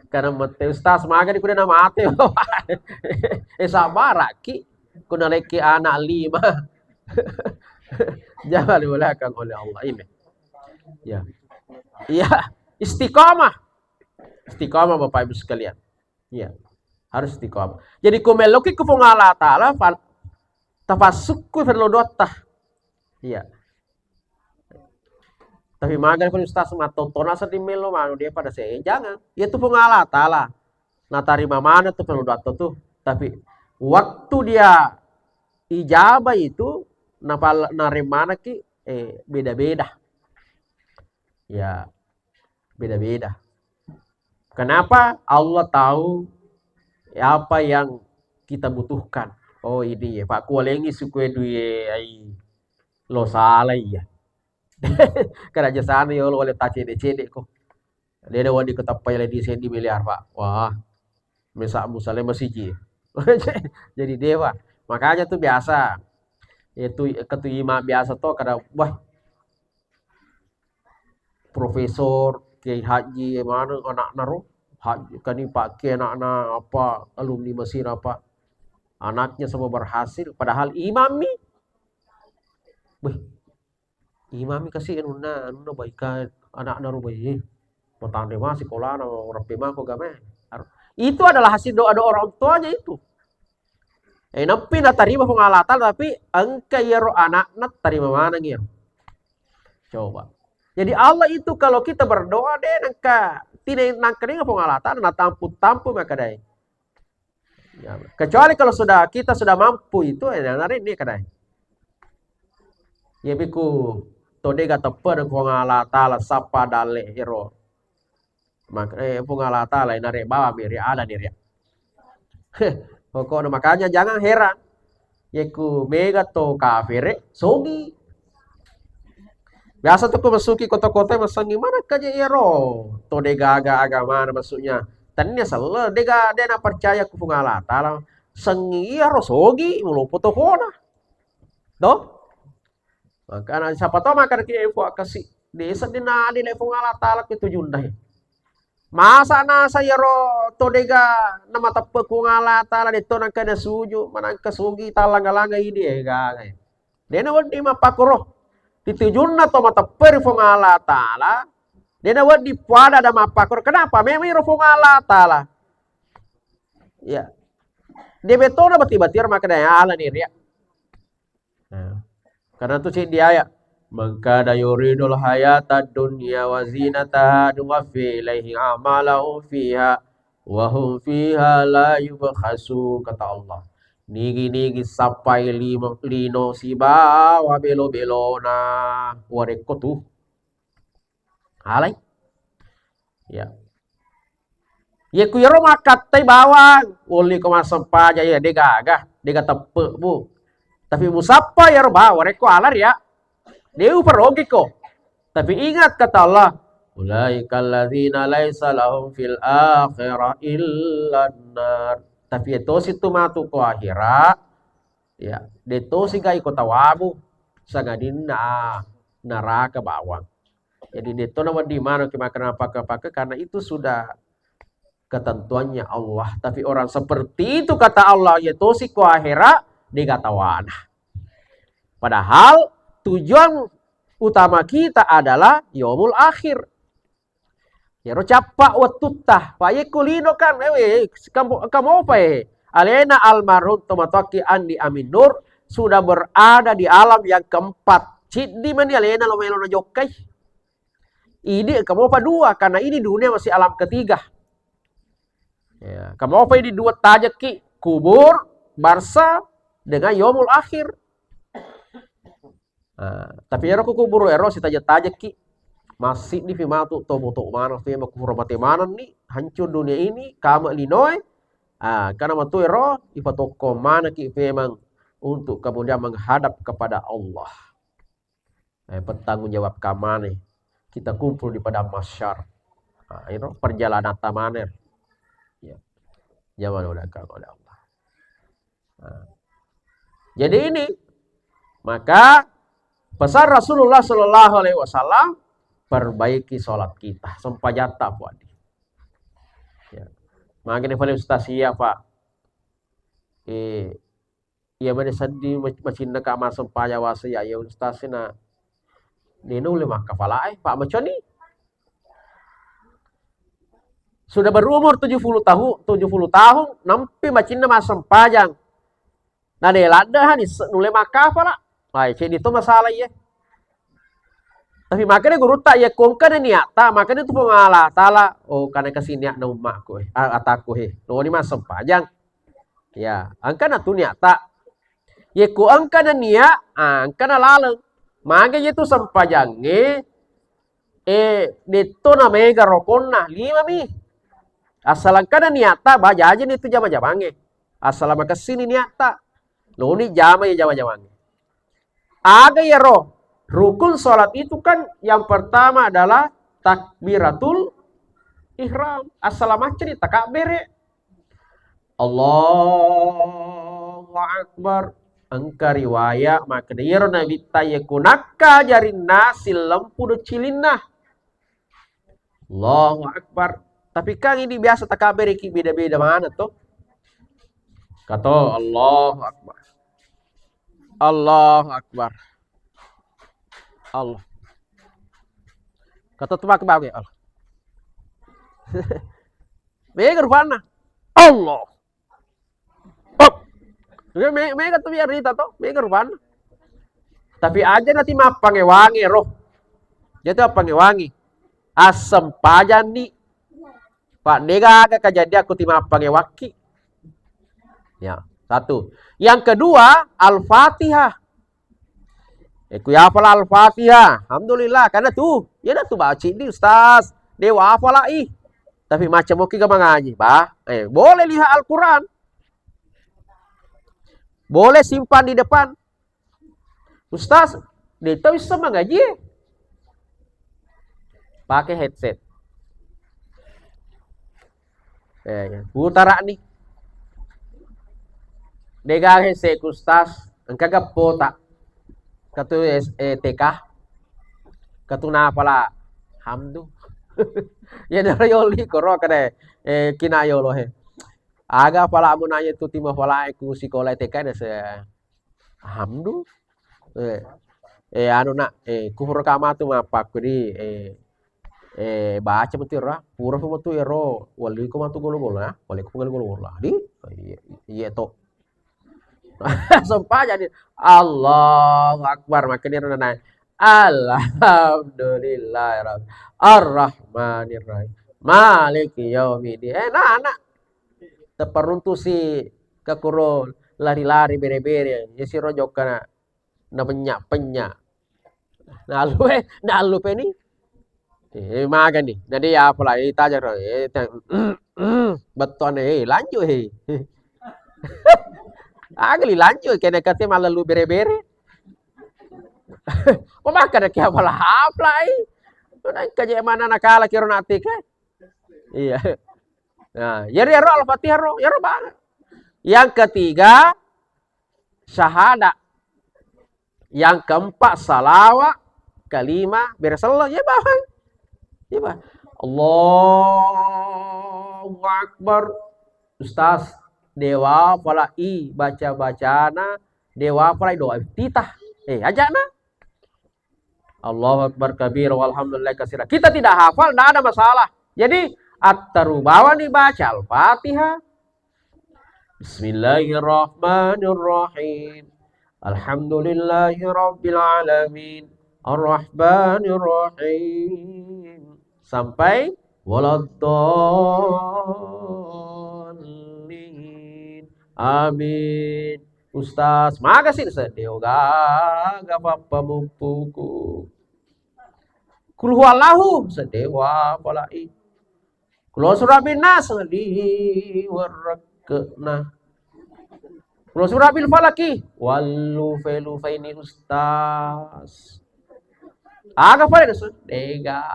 karena mate ustaz maga di kuda nama ate sama raki kuna leki anak 5 jangan belakang oleh Allah ini ya istiqamah Bapak Ibu sekalian ya harus istiqamah jadi kumeloki ku Allah taala tafasukku verlodota ya tapi magan pun ustaz matotona sa dimelo mano dia pada saya jangan ya tu Allah taala na tarima mana tu verlodota tuh tapi waktu dia ijabah itu narimana ki beda-beda ya beda-beda kenapa Allah tahu apa yang kita butuhkan oh ini ya Pak kualengi suku duye ai lo salah ya karena jasana yo lo oleh tacede kok dia wadi ketapai di sendi miliar Pak wah mesa musale masiji jadi dewa makanya tuh biasa itu ketuima biasa tuh kada wah profesor kiai haji mana anak naro haji kani pakai anak apa alumni Mesir apa anaknya semua berhasil padahal imami imami kasih nuna baik anak naro baik petande mah sekolah na rapi mah kok game itu adalah hasil doa orang tuanya itu napi na tarima pengalatan tapi engka yero anak na tarima mana ngir coba jadi Allah itu kalau kita berdoa deh engka tidak nangkering pengalatan na tampu maka dai ya, kecuali kalau kita sudah mampu itu nari ini kadai ya biku todega teper pengalatan sapa dale hero maka pengalatan lain nari bawa miri ada diri pokoknya makanya jangan heran yaku mega to kafire sogi biasa tuh masuki kota-kota masangi mana kaja ero to dega agama maksudnya tanya salah dega dena percaya ku pungala taala sengi ero sogi mulo foto kona do makanya siapa tahu makan ki kasih desa dina di pungala taala itu jundai masa na saya ro todega nama tepe kungala tala dito nang kada suju manang kasugi talanga-langa ide ga dena wadi mapakoro ditujunna to mata per kungala tala Dia nawat di pada ada mapakor. Kenapa? Memang irofong Allah Ta'ala. Ya. Dia betul bati-bati maka daya Allah nih ya. Nah, karena itu sih dia ya. Mengkada yuridul hayata dunya wa zinataha nuwaffi ilaihi a'malahum fiha wa hum fiha la yubkhasu, kata Allah. Nigi sampai lino siba wa belo-belona wareko tuh. Alay. Ya. Ye kuyaro makat tay bawang, uli ko masampaja ya dega tepe bu. Tapi musapa ya roba wareko alar ya. Dia perogi ko. Tapi ingat kata Allah, ulaikal ladzina laisa lahum fil akhirah illa nar. Tapi itu situ matu ko akhirat. Ya, deto siga iko tawabu sagadina neraka bawang. Jadi deto nama di mana kemakan apa karena itu sudah ketentuannya Allah. Tapi orang seperti itu kata Allah, yaitu si ko akhirat digatawana. Padahal tujuan utama kita adalah yaumul akhir. Ya ro capa watutah, paye kulino kan kamu apa Alena almarhum tomataki andi aminur sudah berada di alam yang keempat. Cidi mani alena lo melo jokai. Ini kamu apa dua karena ini dunia masih alam ketiga. Ya, kamu apa ini dua tajaki kubur, barsa dengan yaumul akhir. Tapi ero kubur ero si tajak ki masih di fimatu tobo mana fima kuhormati mana nih hancur dunia ini kama linoy. Karena matu ero ipatoko mana ki memang untuk kemudian menghadap kepada Allah. Bertanggung jawab kamane kita kumpul di padang mahsyar. Ero perjalanan tamaner. Ya. Zaman udah oleh Allah. Jadi ini maka pesan Rasulullah Shallallahu Alaihi Wasallam, perbaiki sholat kita, sempajata puadi. Ya. Makanya paling ustaz pak. Ia mana sedih macam nak amal sempaya wasa ya ustaz na. Nino lima kepala pak macam ni. Sudah berumur 70 tahun, nampi macam nama sempajang. Nah dia lada ni nule makapala. Baik, jadi itu masalah ya. Tapi makanya guru tak ya kongkan niata, makanya itu pengalah tala. Oh, karena kesini na umakku ataku no ni mas sempajang. Ya, angka na tu niata. Ya ku angka na niat, angka na lalang. Makanya itu sempajang dito na mega rokona 5 mi. Asal angka na niata baja aja itu jama-jamange. Asal maka sini niata. Lo ni jama ya jama-jamange. Ada ya roh. Rukun sholat itu kan yang pertama adalah takbiratul ihram. Assalamualaikum takbir. Allahu akbar. Engka riwayat maka dia Nabi tayakunaka jarin nasil lempu do cilinah. Allahu akbar. Tapi kan ini biasa takbir iki beda-beda mana tuh? Kata Allahu akbar. Allahu akbar. Allah. Kata tebak bagi Allah. Mega rupana. Allah. Oh. Mega tuh biar rita tuh. Mega rupana. Tapi aja nanti mah pangewangi roh. Jadi apa pangewangi? Asam pajan di. Pak nega agak kejadian aku timah pangewaki. Ya, satu. Yang kedua, Al-Fatihah. Aku ya hafal Al-Fatihah. Alhamdulillah. Karena tuh. Ya dah tuh baca ini Ustaz. Dewa hafal ih. Tapi macam oke gak mengaji. Boleh lihat Al-Quran. Boleh simpan di depan. Ustaz. Dia tahu bisa mengaji. Pakai headset. Utara nih. Degang headset Ustaz. Engkau gak potak. Katu TK katu na pala hamdu ya darayoli koro kade kinayo lo he aga pala mo na yetu timo pala ku sekolah TK na se hamdu anu na ku kama tu mapak ku di baca betul lah, pura pun betul ero, wali ko matu golo-golo ya, wali ko golo-golo lah, di, iya to. Sumpah jadi Allahu Akbar makanya dia naik. Alhamdulillah Ar-Rahmanir Rahim. Maliki yaumiddin. Nah, anak teperuntu si kekurun lari-lari bere-bere. Ya si rojok kana na penyak-penyak. Nah lu ni makan nih. Jadi apa lah ita aja beton lanjut Agli lanjut kena kate malah lu bere-bere. Makan kaya pala haplay. Kaya mana nakala kiro natik Iya. Nah, jadi Al-Fatihah banget. Yang ketiga syahadat. Yang keempat salawat. Kelima bersalawat ya bang. Ya bang. Allahu Akbar. Ustaz, dewa falai baca-bacana, dewa falai doa iftitah. Ajak na. Allahu Akbar kabir walhamdulillah katsira. Kita tidak hafal, tidak ada masalah. Jadi at-tarubawa dibaca Al-Fatihah. Bismillahirrahmanirrahim. Alhamdulillahirabbil alamin. Ar-Rahmanirrahim. Sampai waladdallin. Amin. Ustaz, makasih sedih gak apa-apa mumpuku. Kul huwallahu sedewa palai. Kul surah binas di warakna. Kul surah bil falaki wallu felu faini ustaz. Aga pare desu dega.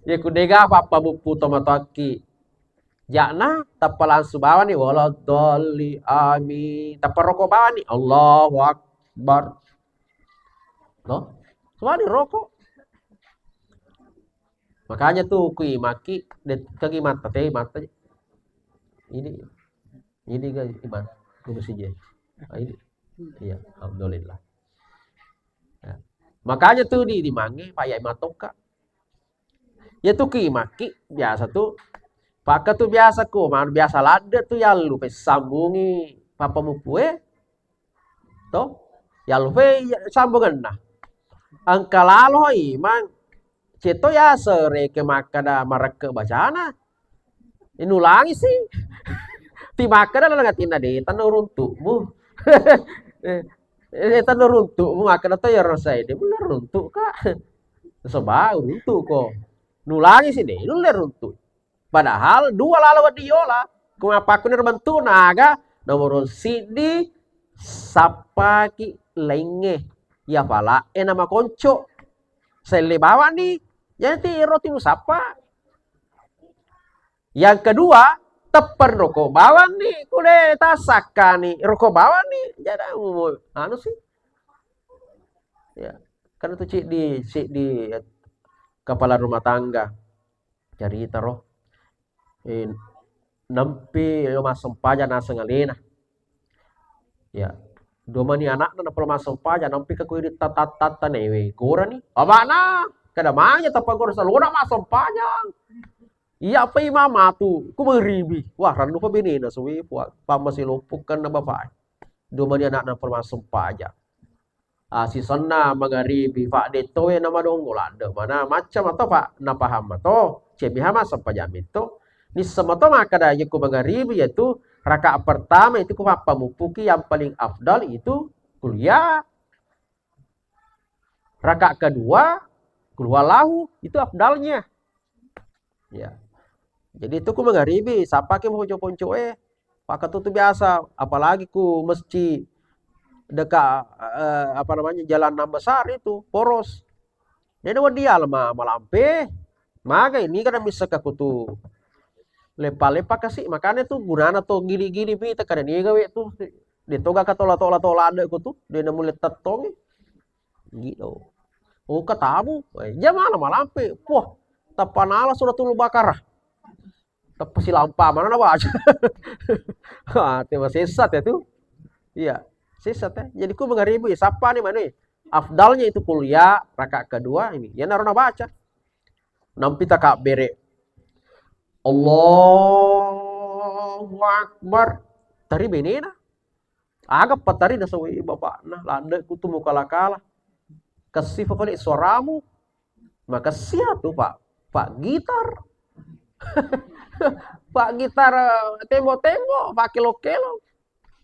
Ya ku dega apa bupu tomataki. Jakna tapalan subawa ni waladhalli amin. Taparoko bawa ni Allahu Akbar. No? Semua di rokok. Makanya tuh kui maki kaki mata teh mata. Ini kan iman kudu sije. Ini. Iya, alhamdulillah. Ya. Makanya tuh di mangi payah matoka. Ya tuh kui maki biasa tuh pakai tuh biasa ku, biasa lada tuh ya lu sambungi papa mupue. Toh, ya lu sambungan nah. Angka lalo imang ceto ya sere ke makada marake bacana. Inulangi sih. Ti makada lah ngatina de tanu runtukmu. Tanu runtukmu makada to ya rosai de bener runtuk kak. Sebab runtuk kok. Nulangi sih de, nuler runtuk. Padahal dua lalu diola. Kung apa kuner bentuk naga nomor sidi sapaki lenge. Ya pala nama konco. Sele bawa nih. Jadi roti sapa. Yang kedua, tepen rokok bawa nih. Kude tasaka nih. Rokok bawa nih. Jadi anu sih. Ya, karena itu cik di kepala rumah tangga. Cari taruh. Nampi masam paja nasa ngalena. Ya. Dua mani anak na masam paja nampi ka kuiri tatat newe. Gora ni. Abana, kada manya tapa gora salona masam paja. Iya pa mama tu, ku meribi. Wah, ranu pa binina suwi puak. Pamasilupukan na babae. Dua mani anak na masam paja. Si sana mangaribi fa deto na madongolanda. Mana macam atau pak napaham atau cebihama sampajam itu. Ni semato makada yaku mangaribi yaitu rakaat pertama itu apa mupuki yang paling afdal itu kuliah. Rakaat kedua kulwalahu itu afdalnya. Ya. Jadi itu ku mangaribi siapa ke mau ponco pakai tuh biasa apalagi ku mesti dekat jalan enam besar itu poros. Jadi dia malampe maka ini kan bisa ke kutu lepa-lepa kasih makanya tuh gunana tuh gini-gini pi tekan dia gawe tuh dia toga katola-tola ada ku tuh dia nemu letat tong gitu. Oh katamu jam malam pe wah tapanala sudah tulu bakar tapasi lampa mana baca tema sesat ya tuh iya sesat ya jadi ku mengaribu ya siapa nih mana afdalnya itu kuliah rakaat kedua ini. Ya narona baca. Nampi tak bere. Allahu Akbar. Tari benena. Agak patari na sawi bapak nah landa kutu mo kala-kala. Kasih pa pala suaramu. Maka siap tuh Pak gitar. Pak gitar temo-temo, Pak kilo-kilo.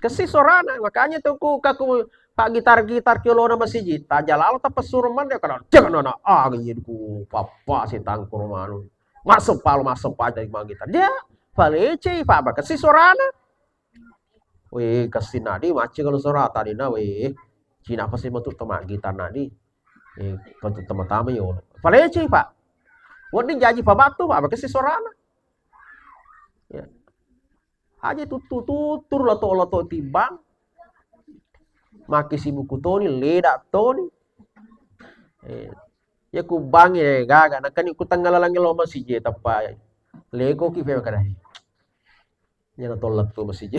Kasih sorana, makanya tuh kaku Pak gitar kilo na masjid. Tajalalo tapos suruman dia kana jangan na gitu ku papa si tangkur manu. Masuk aja di gitar. Dia palece Pak kasih sorana. Weh kasih nadi macam kalau sora tadi na weh. Cina apa sih bentuk temak gitar nadi. Bentuk teman-teman yo. Palece Pak. Wadi janji Pak batu Pak kasih sorana. Ya. Aja tutur lato timbang. Maki si buku Toni leda Toni. Ya ku bangi gaga na kan ku tanggalang lo masih tapi lego ki fe kada. Ya na tolak tu masih.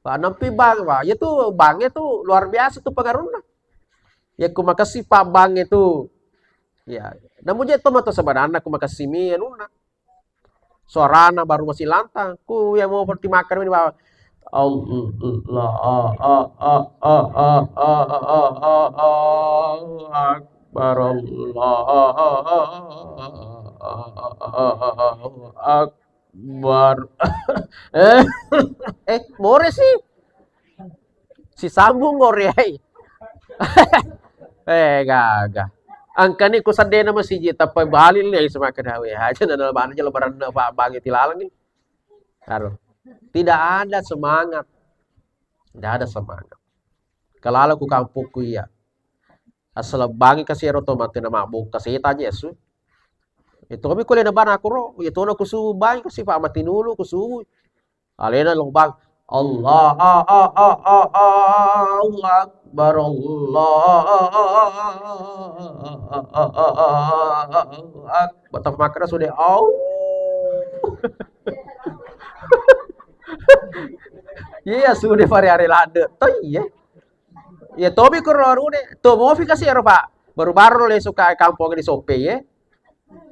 Pak nampi bang Pak. Ya tuh bangnya tuh luar biasa tuh pengaruhnya. Ya ku makasih Pak bang itu. Ya, namun je tomato sebenarnya ku makasih mi anuna. Suarana baru masih lantang. Ku yang mau pertimakan ini Pak. Allah Akbar Allah Akbar. More sih. Si sambung more. Gaga. Angka ni ku sadde na masjid tapi balil ni sama kadawe. Aja na naman aja lebaran na bagi tilalang ni. Karo. Tidak ada semangat. Tidak ada semangat. Kalau aku kampung ku ya. Asal bangi kasih otomatis na mabuk kasih tanya Yesus. Itu kami kuliah na bana aku ro. Itu na kusu bangi kasih Pak matinulu kusu. Alena long bang. Allah Akbar Allah. Batak makna sudah Iya sudah hari-hari lada. Toh iya. Ya tobi kurang udah. Tuh mau kasih ya Pak. Baru-baru le suka kampung di sope ya.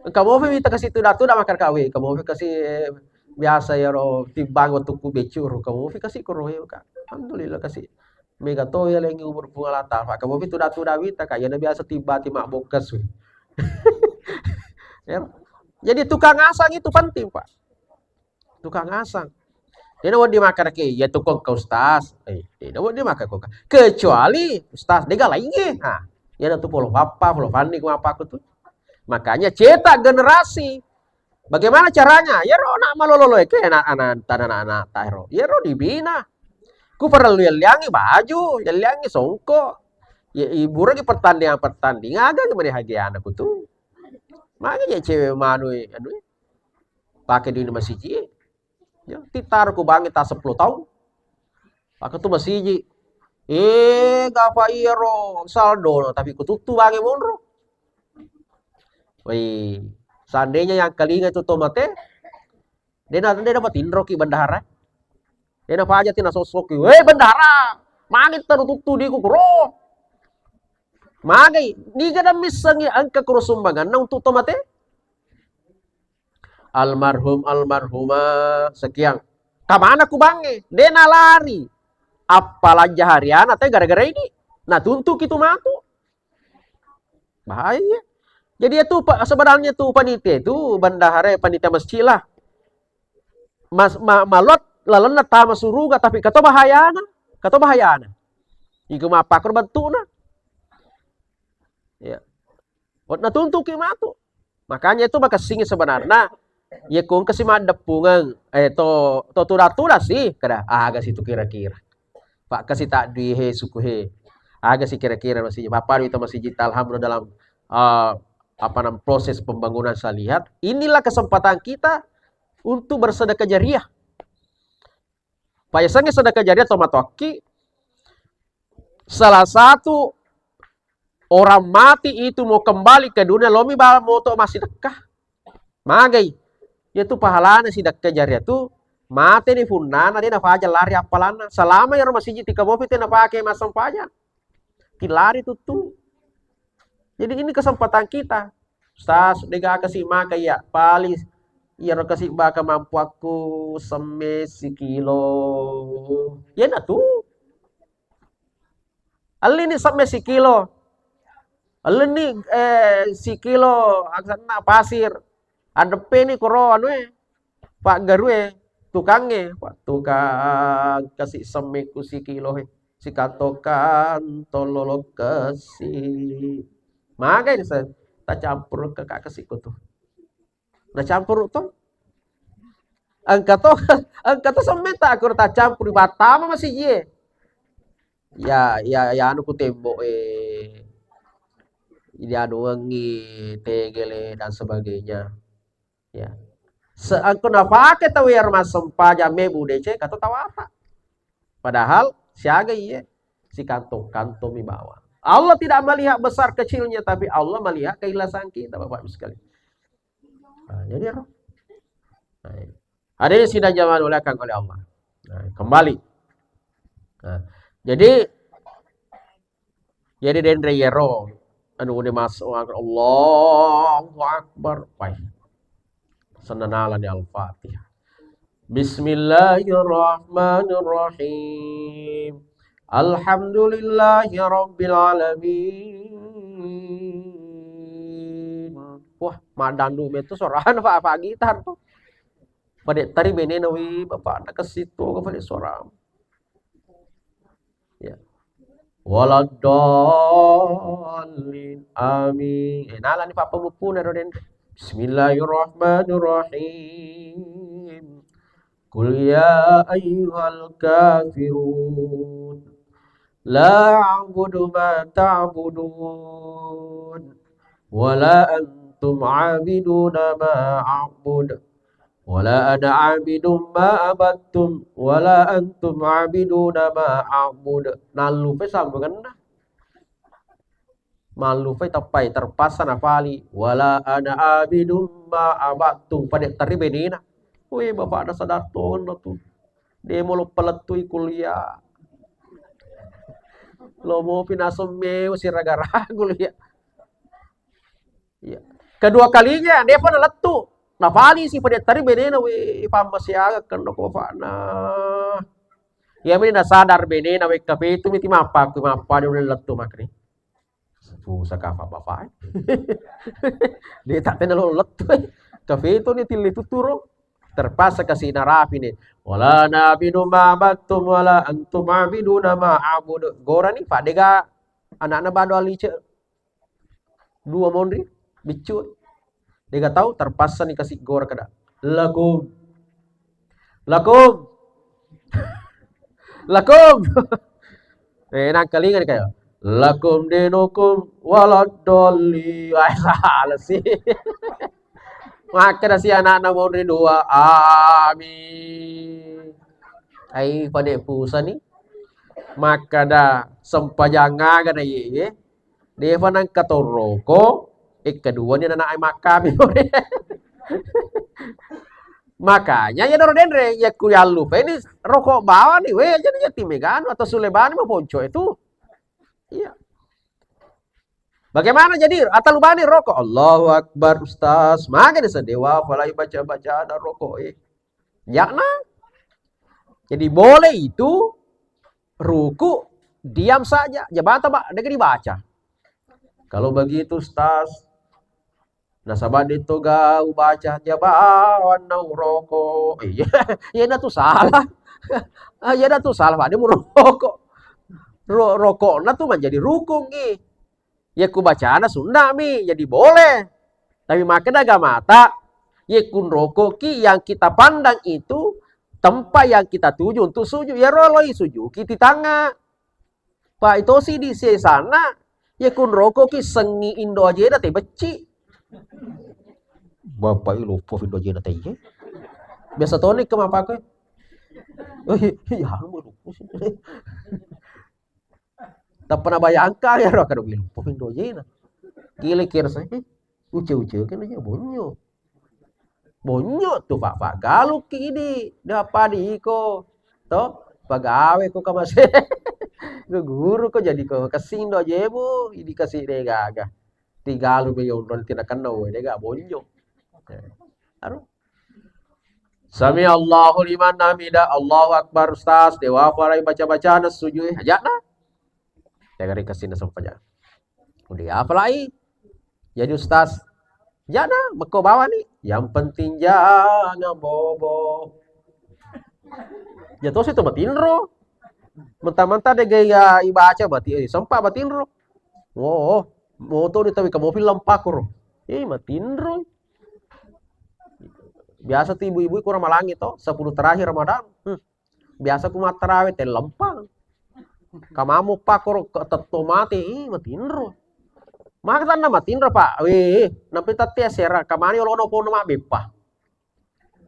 Kamu minta kasih tuh makan kawe. Kamu kasih biasa ya ro timbang waktu ku becur. Kamu kasih kurang ya Kak. Alhamdulillah kasih. Mega to ya lagi umur bunga lata. Pak kamu tuh wita kayak na biasa tiba-tiba bokas. Ya. Jadi tukang asang itu penting Pak. Tukang asang. Dia nak dia makan ke, ya tukang ke ustaz. Dia nak dia makan kok. Kecuali ustaz dia lagi. Nah, ya nak tu polo fani apa aku tuh. Makanya cetak generasi. Bagaimana caranya? Ya ro nak malololo ke anak-anak tairo. Ya ro dibina. Ku perlu liangi baju, liangi songko. Ya ibu lagi pertandingan agak gimana hagi anakku tuh. Makanya cewek manu pakai di masjid. Ya, titar ku bangi ta 10 tahun. Pakai tu masih gapa iro saldo tapi ku tutu bangi monro. Wih, seandainya yang kalinga itu tomate, dia dapat indro ki bendahara. Dia dapat aja tina sosok ki, bendahara, mangit terututu di kukro. Magai, di kada misangi angka kurusumbangan na untuk tomate. Almarhumah sekian. Kamana ku bange? Dena lari. Apalagi harian atau gara-gara ini. Nah tuntuk itu matu. Bahaya. Jadi itu sebenarnya tuh panitia itu bendahara panitia masjid lah. Malot lalana tama suruga tapi kata bahayana. Iku mapa korbantu na. Ya. Buat natuntuk itu matu. Makanya itu makasih sebenarnya. Ya kung kasi madapungan to tuda sih kada aga situ kira-kira Pak kasi tak dihe sukuhe aga sih kira-kira masih Bapak itu masih alhamdulillah dalam proses pembangunan saya lihat inilah kesempatan kita untuk bersedekah jariah. Payasangnya sedekah jariah tomatoki salah satu orang mati itu mau kembali ke dunia lomi bawa moto masih dekah magai yaitu pahalana sidak kejarya tu mate ni funana dia na faja lari apalana selama yang masih di kabofi tena pakai masam faja kilari tutu. Jadi ini kesempatan kita. Ustaz, dega kasih maka ya paling iya kasih baka mampu aku sekilo. Ya na tu. Alin ni sekilo. Alin ni sekilo aksana pasir. Adepe ni koro anu Pak Garwe tukangnya, Pak tukang kasih semeku sekilo si katokan tololo kasih. Makanya saya tak campur ke kak kasihku tuh. Nah campur tuh angkat tuh semeta aku tak campur batama masih ye. Ya anu ku tembok ini anu wengi tegele dan sebagainya. Ya. Seangku nafake tahu ya rumah sempa jame budece kata tawata. Padahal siaga iya si kantong di bawah. Allah tidak melihat besar kecilnya, tapi Allah melihat keikhlasan kita, Bapak Ibu sekalian. Nah, jadi ada yang sudah zaman oleh Allah. Nah, kembali. Nah, jadi dendre yero anu udah masuk Allahu Akbar. Baik. Senanalan di Al-Fatihah. Bismillahirrahmanirrahim. Alhamdulillahi Rabbil Alamin. Wah, madandu itu sorahan apa gitar tuh. Pada tari bene nawi bapak nak ke situ ke pada soram. Ya. Waladdallin amin. Nala ni papa mupu na roden. Bismillahirrahmanirrahim. Qul ya ayyuhal kafirun. La a'budu ma ta'budun wa la antum 'abiduna ma a'bud wa la ana 'abidun ma abattum wa la antum 'abiduna ma a'bud. Nalu pe sambungan dah. Malu pe tapai terpaksa nafali wala ana 'abidun ma abattum pada terbenina. Weh bapak ada sadar ton tu. Dia mau peletui kuliah. Lo mau pinasome si raga-ragu ya. Ya. Kedua kalinya dia pun letu. Nafali si pada tari benena we pamasiaga kan ko fana. Ya mina sadar benena we kape itu miti mapa ku mapa dia letu makni. Susah kafa bapak. Dia tak tenelo letu. Kafe itu ni tili tuturo. Terpaksa kasih narapi nih. Wala nabidu ma battum wala antum abiduna ma abud. Gora nih Pak Dega anak-anak bado alice. Dua mondri bicut. Dega tahu terpaksa nih kasih gora kada. Lakum. Nang kalingan kayak. Lakum dinukum waladdallin. Wah salah sih. Maka si anak-anak mau dua, amin. Ai pada pusa ni, maka dah sempajanga kan ye. Dia panang katoroko, kedua ni anak ai makam. Makanya ya doro dendre ya kuyal lupa ini rokok bawah nih, weh jadi timegan atau suleban mau ponco itu. Iya. Bagaimana jadi atalubani rokok? Allahu Akbar Ustaz. Makanya sedewa falai baca-baca ada rokok Ya nah. Jadi boleh itu ruku diam saja. Jabatan Pak, dia dibaca. Kalau begitu Ustaz, nasabah itu gau baca jabawan nau rokok. Ya itu salah. Ya itu salah Pak, dia mau rokok. Rokok nah tuh menjadi rukun Ya ku bacaan sunnah mi, jadi boleh. Tapi makan agama mata, ya kun rokok ki yang kita pandang itu tempat yang kita tuju untuk sujud. Ya roloi sujud kita tangga. Pak itu sih di sana, ya kun rokok ki sengi Indo aja dah teh beci. Bapak lupa Indo aja dah teh. Biasa tonik ke apa ke? Ya lupa sih. Tak pernah bayangkan ya roh kado bilang pokoknya dojena gile kira saya uce kan aja bonyo tuh pak galuk ini dapat iko toh pagawe ko kamase Guru kok jadi ke kesing do jebu, ini kasih deh gagah. Tiga lu be yon tidak kenal, deh gak bonjok. Aduh. Sami Allahu liman hamidah, Allahu Akbar Ustaz, dewa farai baca-baca nas sujud aja nah. Saya kasih nas saja. Udah apa lagi? Jadi Ustaz, jangan meko bawa nih. Yang penting jangan bobo. Jatuh situ batin roh. Mentah-mentah deh gaya ibaca batin, sempat batin roh. Oh, motor di tawi kamu film pakur. Batin roh. Biasa tuh ibu-ibu kurang malangi toh 10 terakhir Ramadan. Biasa ku matarawih teh lempang. Kamamu pakur keteto mati, matinro. Maka tan matinro Pak. Napi tatia sera kamani olono po na mabipa.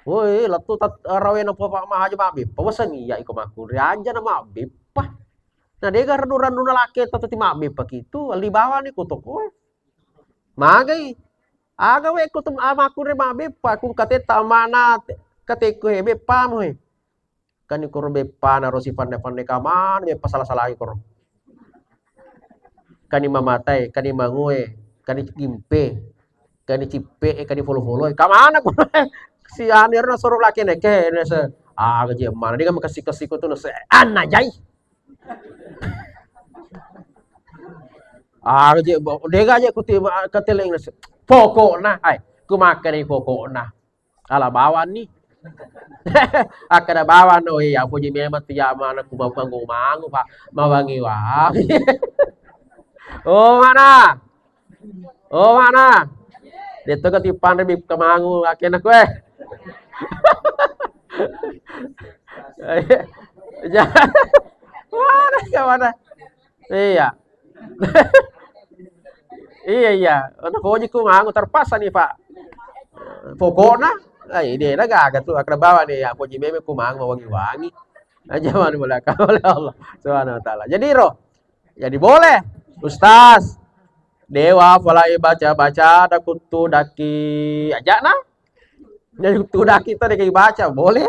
Latu tat rawe na po Pak mahaja mabipa. Wasani ya iko maku aja na mabipa. Nah dega randu-randu na laki tatu ti mabipa kitu, ali bawa ni kutok ko. Magai aga we kutum amaku re mabipa kung kateta mana kateko hebe pamo he. Kani koro bepa na rosi pande-pande kaman bepa salah-salah koro. Kani mamatai, kani mangue, kani gimpe, kani cipe, kani folo-folo. Kamana ko si anir na suruh laki neke na sa gaji mana dia makasih-kasih ko to na sa anajay. Gaji dega aja kuti kateleng na pokok na ay kumakan ni pokok na. Ala bawan ni. Akada bawa no ya puji memang tiap mana ku mangu Pak mawangi wangi. Oh mana dito katipan ri kamangu akin aku mana iya iya ano puji ku mangu terpaksa nih Pak pokoknya ay dia na gaga tuh akada bawa nih ya puji meme kumang wangi-wangi aja mana belakang oleh Allah Subhanahu wa taala. Jadi boleh Ustaz dewa falai baca-baca ada kutu daki aja nah. Jadi kutu daki itu deki baca boleh.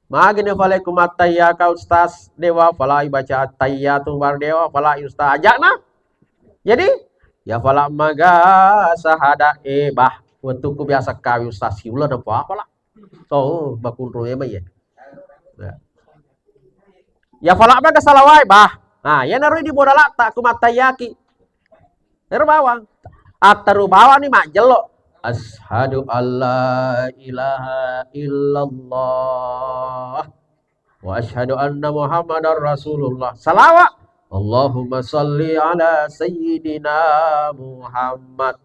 Magine falai kumataya ka Ustaz dewa falai baca tayyatu bar dewa falai Ustaz aja nah. Jadi ya fala maga sahada bah untuk biasa kawi Ustaz siulah dan apa lah. So bakun roe mah ya. Ya fala maga salawai bah. Nah, ya naruh di bodala tak kumatayaki. Naruh bawang. Ataru bawang ni mak jelok. Asyhadu alla ilaha illallah wa asyhadu anna Muhammadar Rasulullah. Salawat. Allahumma salli ala sayyidina Muhammad.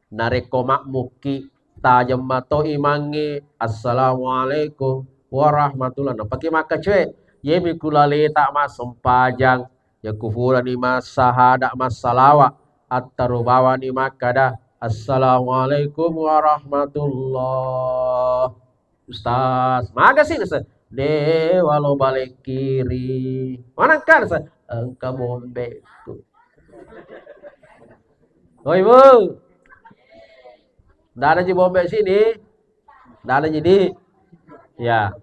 Nareko makmuki tajam mato imangi. Assalamualaikum warahmatullahi wabarakatuh. Pakai maka cuy. Ye mikulale tak mas sempajang. Ya kufuran ni mas sahada mas salawat. At-tarubawa ni makada. Assalamualaikum warahmatullah. Ustaz. Makasih Ustaz. Dewa lo balik kiri. Mana kan Ustaz? Engkau bombe. Oh ibu. Dah ada di bombe sini. Dah ada jadi. Ya.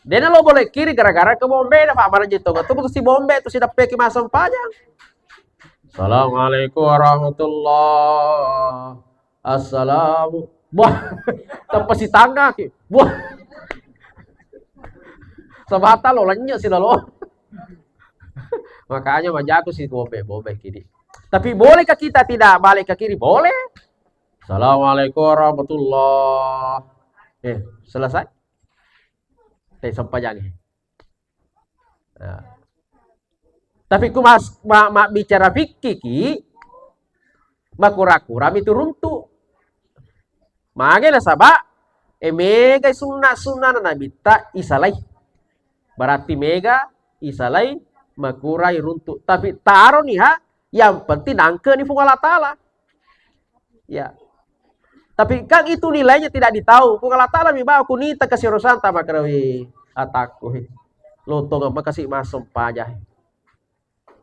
Dia lo boleh kiri gara-gara ke bombe dah Pak mana gitu. Tuh si bombe tuh si dapat ke masam pajang. Assalamualaikum warahmatullah. Assalamu. Wah. Tanpa si tangga ki. Wah. Sabata lo lanya sih lo. Makanya majaku si bombe kiri. Tapi bolehkah kita tidak balik ke kiri? Boleh. Assalamualaikum warahmatullah. Selesai. Sampai jangan. Nah. Tapi ku bicara fikih ki, makura-kura itu runtuh. Magena sabak, mega sunnah nabi tak isalai. Berarti mega isalai makurai runtuh. Tapi taruh nih yang penting nangke nih Allah Ta'ala. Ya. Tapi kan itu nilainya tidak ditahu. Kung Allah Ta'ala mi bawa kunita kasih rosanta makarawi ataku. Lotong makasih masuk pajah.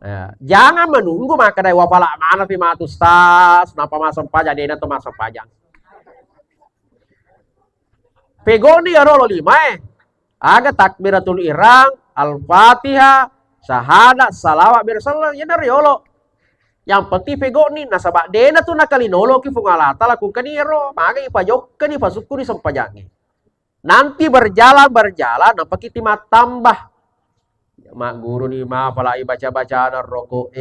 Ya. Jangan menunggu maka dari wafala mana pi matustas napa masuk pajak dena to masuk pajak. Pegoni ya rolo 5 Aga takbiratul ihram, al-Fatihah, Sahada salawat bersalah ya dari yolo. Yang penting pego ni nasabak dena tu nakalinolo ki fungalata lakukan iro. Maka ipajokkan ipasukuri sampajangi. Nanti berjalan nampak kita tambah. Mak guru ni apalagi baca-baca dan rokok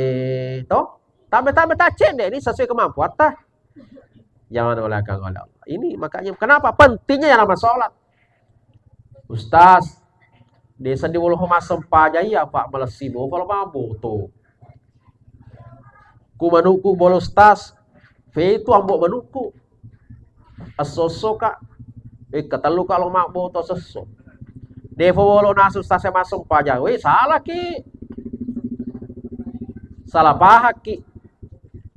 toh. Tambah-tambah tak deh ini sesuai kemampuan tah. Jangan olahkan oleh Allah. Ini makanya kenapa pentingnya yang nama sholat. Ustaz, desa di wuluh masam pajai apa melesimu kalau mampu tuh. Ku manuku bolo ustaz, fe itu ambok manuku. Asoso kak, katalu kalau mak boto seso. Devo bolo nasu ustaz masam pajai, salah ki. Salah pahak ki.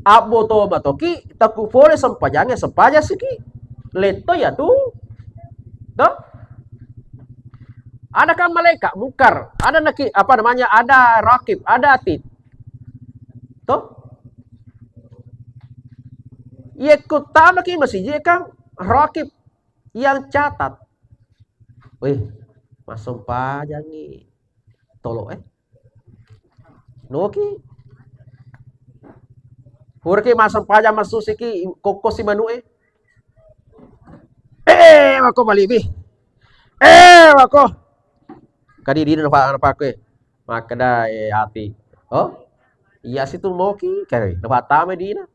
Abo to matoki, taku fore sempajangnya sempaja siki. Leto ya tuh. Tuh. Ada kan malaikat mungkar, ada naki apa namanya, ada rakib, ada atid. Tuh. Ia kutama ki masih kan rakib yang catat. Wih, masuk pajang nih. Tolo Noki. Hurki masuk pajang masuk siki koko si manue. Wako malibi. Wako. Kadi di apa ke? Maka dah hati. Oh, iya situ moki kari. Dapat tame di na.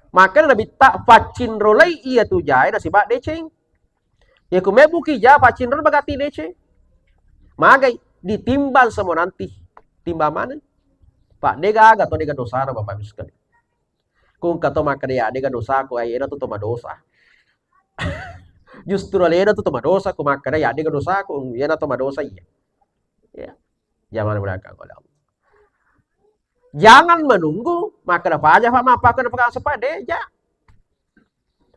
Maka lebih tak pacin rolai iya tu jai nasi bak deceng. Ya ku mebuki ja pacin rol bagati deceng. Magai ditimbang semua nanti. Timbang mana? Pak dega atau dega dosa na Bapak sekali. Kung kato maka dia dega dosa ku ai tu toma dosa. Justru alena tu toma dosa ku maka dia dega dosa ku ia na toma dosa iya. Ya. Jangan belakang oleh Allah. Jangan menunggu maka dapat aja sama apa kena pegang sepade ya.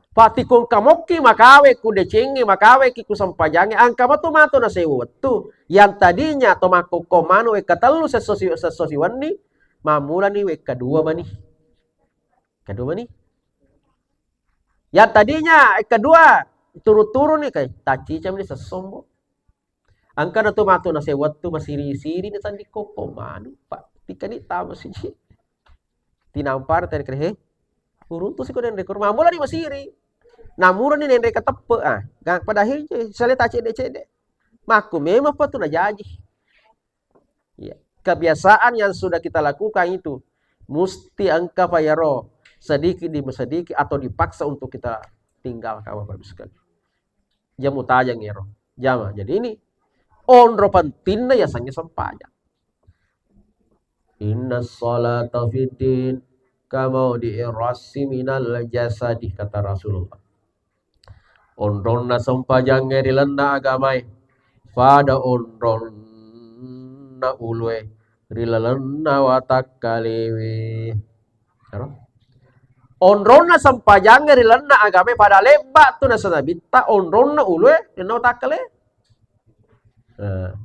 Pati kung kamoki makawe ku decengi makawe ki ku sampajangi angka mato na sewatu yang tadinya to mako komano katalu sesosi wani mamula ni kedua mani. Kedua mani. Yang tadinya kedua turun-turun nih kayak taci cam ni sesombo. Angka na to mato na sewatu masiri-siri ni sandi ko komano pak. Tika ni tama si Ji. Tinampar tadi kere uruntu si ko den rekor mamula ni masiri. Namun ni nende ketepe gang pada akhirnya sale tak cede. Maku memang apa tu na jadi. Ya, kebiasaan yang sudah kita lakukan itu mesti angka payaro sedikit demi sedikit atau dipaksa untuk kita tinggalkan Bapak sekali. Jamu tajang ero. Jama. Jadi ini onro pentingnya ya sange sampaya. Inna sholata fiddin kama di'irasi minal jasadi kata Rasulullah. Ondronna sampajang rilana agamai pada ondronna ulwe rilalana watak kalewe. Ondronna sampajang rilana agamai pada lebat tu nasana bitta ondronna ulwe rina watak kale.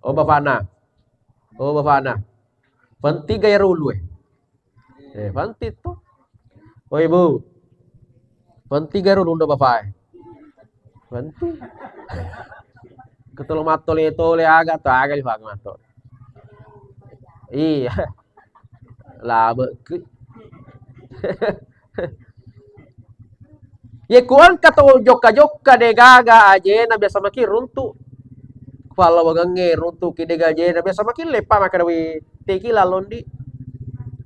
Oh bapana. Panti gaya ulwe. Panti tu. Oh ibu. Panti gaya ulwe bapak. Bantu. Ketolo matol itu le agak tu agak difak matol. Iya. Lah ke. Ye kuan kato joka de gaga aje na biasa maki runtu. Kepala wagange runtu ki de gaje na biasa maki lepa maka dewi teki lalondi.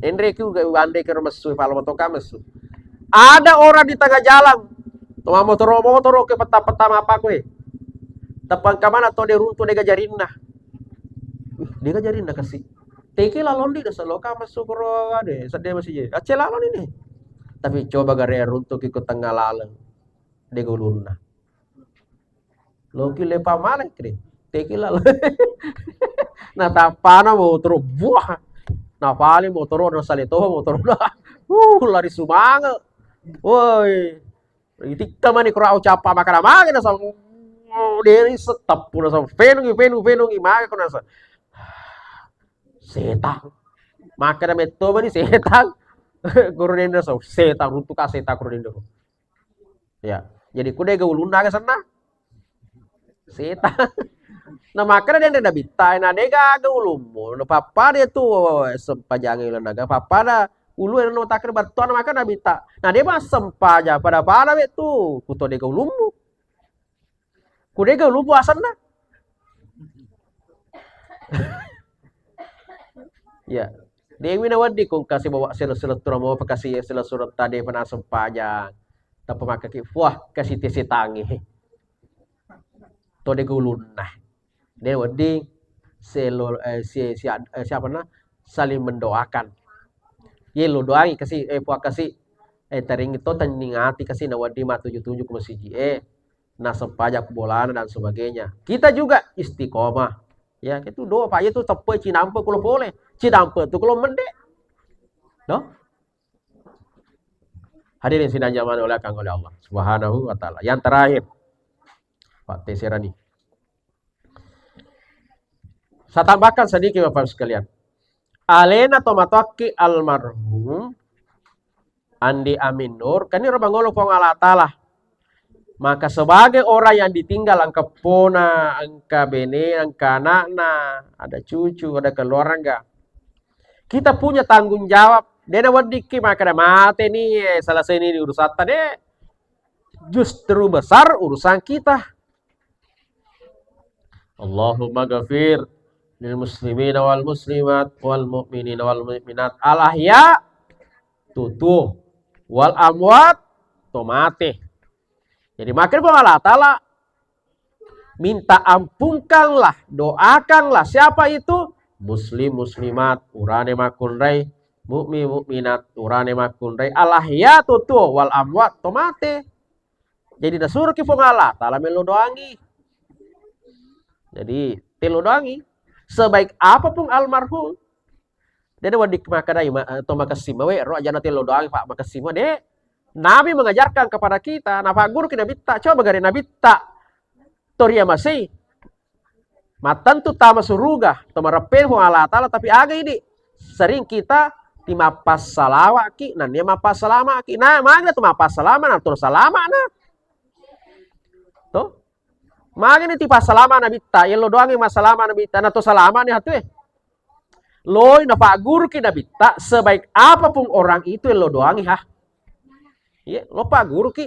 Endre ku ande ke mesu pala motoka mesu. Ada orang di tengah jalan toma motor ke peta-peta apa kue. Tapang kamana to de runtu de gajarinna. De gajarinna kasih. Teki lalondi da saloka masuk ro ade sade masih je. Ace lalon ini. Tapi coba gare runtu ikut tengah laleng. De gulunna. Loki lepa mana kre. Teki lalon. Nah tapana motor buah. Nah paling motor no salito motor lari sumanga. Woi. Itika mani kura ucapa makana magana sa deri setap puna sa fenungi maga kuna sa setan makana metto mani setan gurunenda sa setan runtu ka setan gurunenda ya jadi kude gaulunda ka sana setan Na makana dia na bitai na dega ga ulumu. Na papa dia tu sempajangi lo naga papa da ulu no takir batuan maka na bita. Na dia mah sempaja pada pada be tu kuto dega ulumu. Kudega ulumu asan na. Ya. Dewi na wadi kung kasi bawa sila turamo pa kasi sila surat tadi pa nasa pajang. Tapos makaki wah kasi tisi tangi. To de gulun nah. Dia wadi siapa na saling mendoakan. Ye lo doangi kasi puak kasi tering itu teningati kasi na wadi ma 77 ke masjid na sempajak bolana dan sebagainya. Kita juga istiqomah. Ya, itu doa Pak itu tepe cinampe kalau boleh. Cinampe itu kalau mendek. No? Hadirin sidang jamaah oleh Allah Subhanahu wa taala. Yang terakhir Pak Teserani. Saya tambahkan sedikit Bapak sekalian. Alena tomataki almarhum Andi Amin Nur, kan ini orang ngolong pong Allah Ta'ala. Maka sebagai orang yang ditinggal angka pona, angka bene, angka anakna, ada cucu, ada keluarga. Kita punya tanggung jawab. Dia wadiki maka ada mati nih, selesai ini urusan tadi. Justru besar urusan kita. Allahumma ghafir lil muslimin wal muslimat wal mu'minin wal mu'minat al ahya tutuh wal amwat tomate. Jadi makin Allah Ta'ala minta ampunkanlah, doakanlah siapa itu? Muslim muslimat urane makunrai, mukmin mukminat urane makunrai, Allah ya tutu wal amwat tomate. Jadi dasuruh ki Allah Ta'ala melu doangi. Jadi telu doangi sebaik apapun almarhum. Dia wadik makadai atau makasima we ro aja telu doangi Pak makasima de. Nabi mengajarkan kepada kita, napa guru kita bita, coba gari nabi tak, toria masih, matan tu tama suruga, tama repel Allah Ta'ala, tapi aga ini, sering kita, timapas salawa ki, nan dia mapas salama ki, nah, magna tu mapas salama, nah, tur salama, nah, tuh, magna tipas salama nabi tak, yang lo doang yang masalama nabi tak, nah, tu salama nih hatu Loi napa guru kita bita, sebaik apapun orang itu yang lo doangi, ha. Iya, lupa guru ki.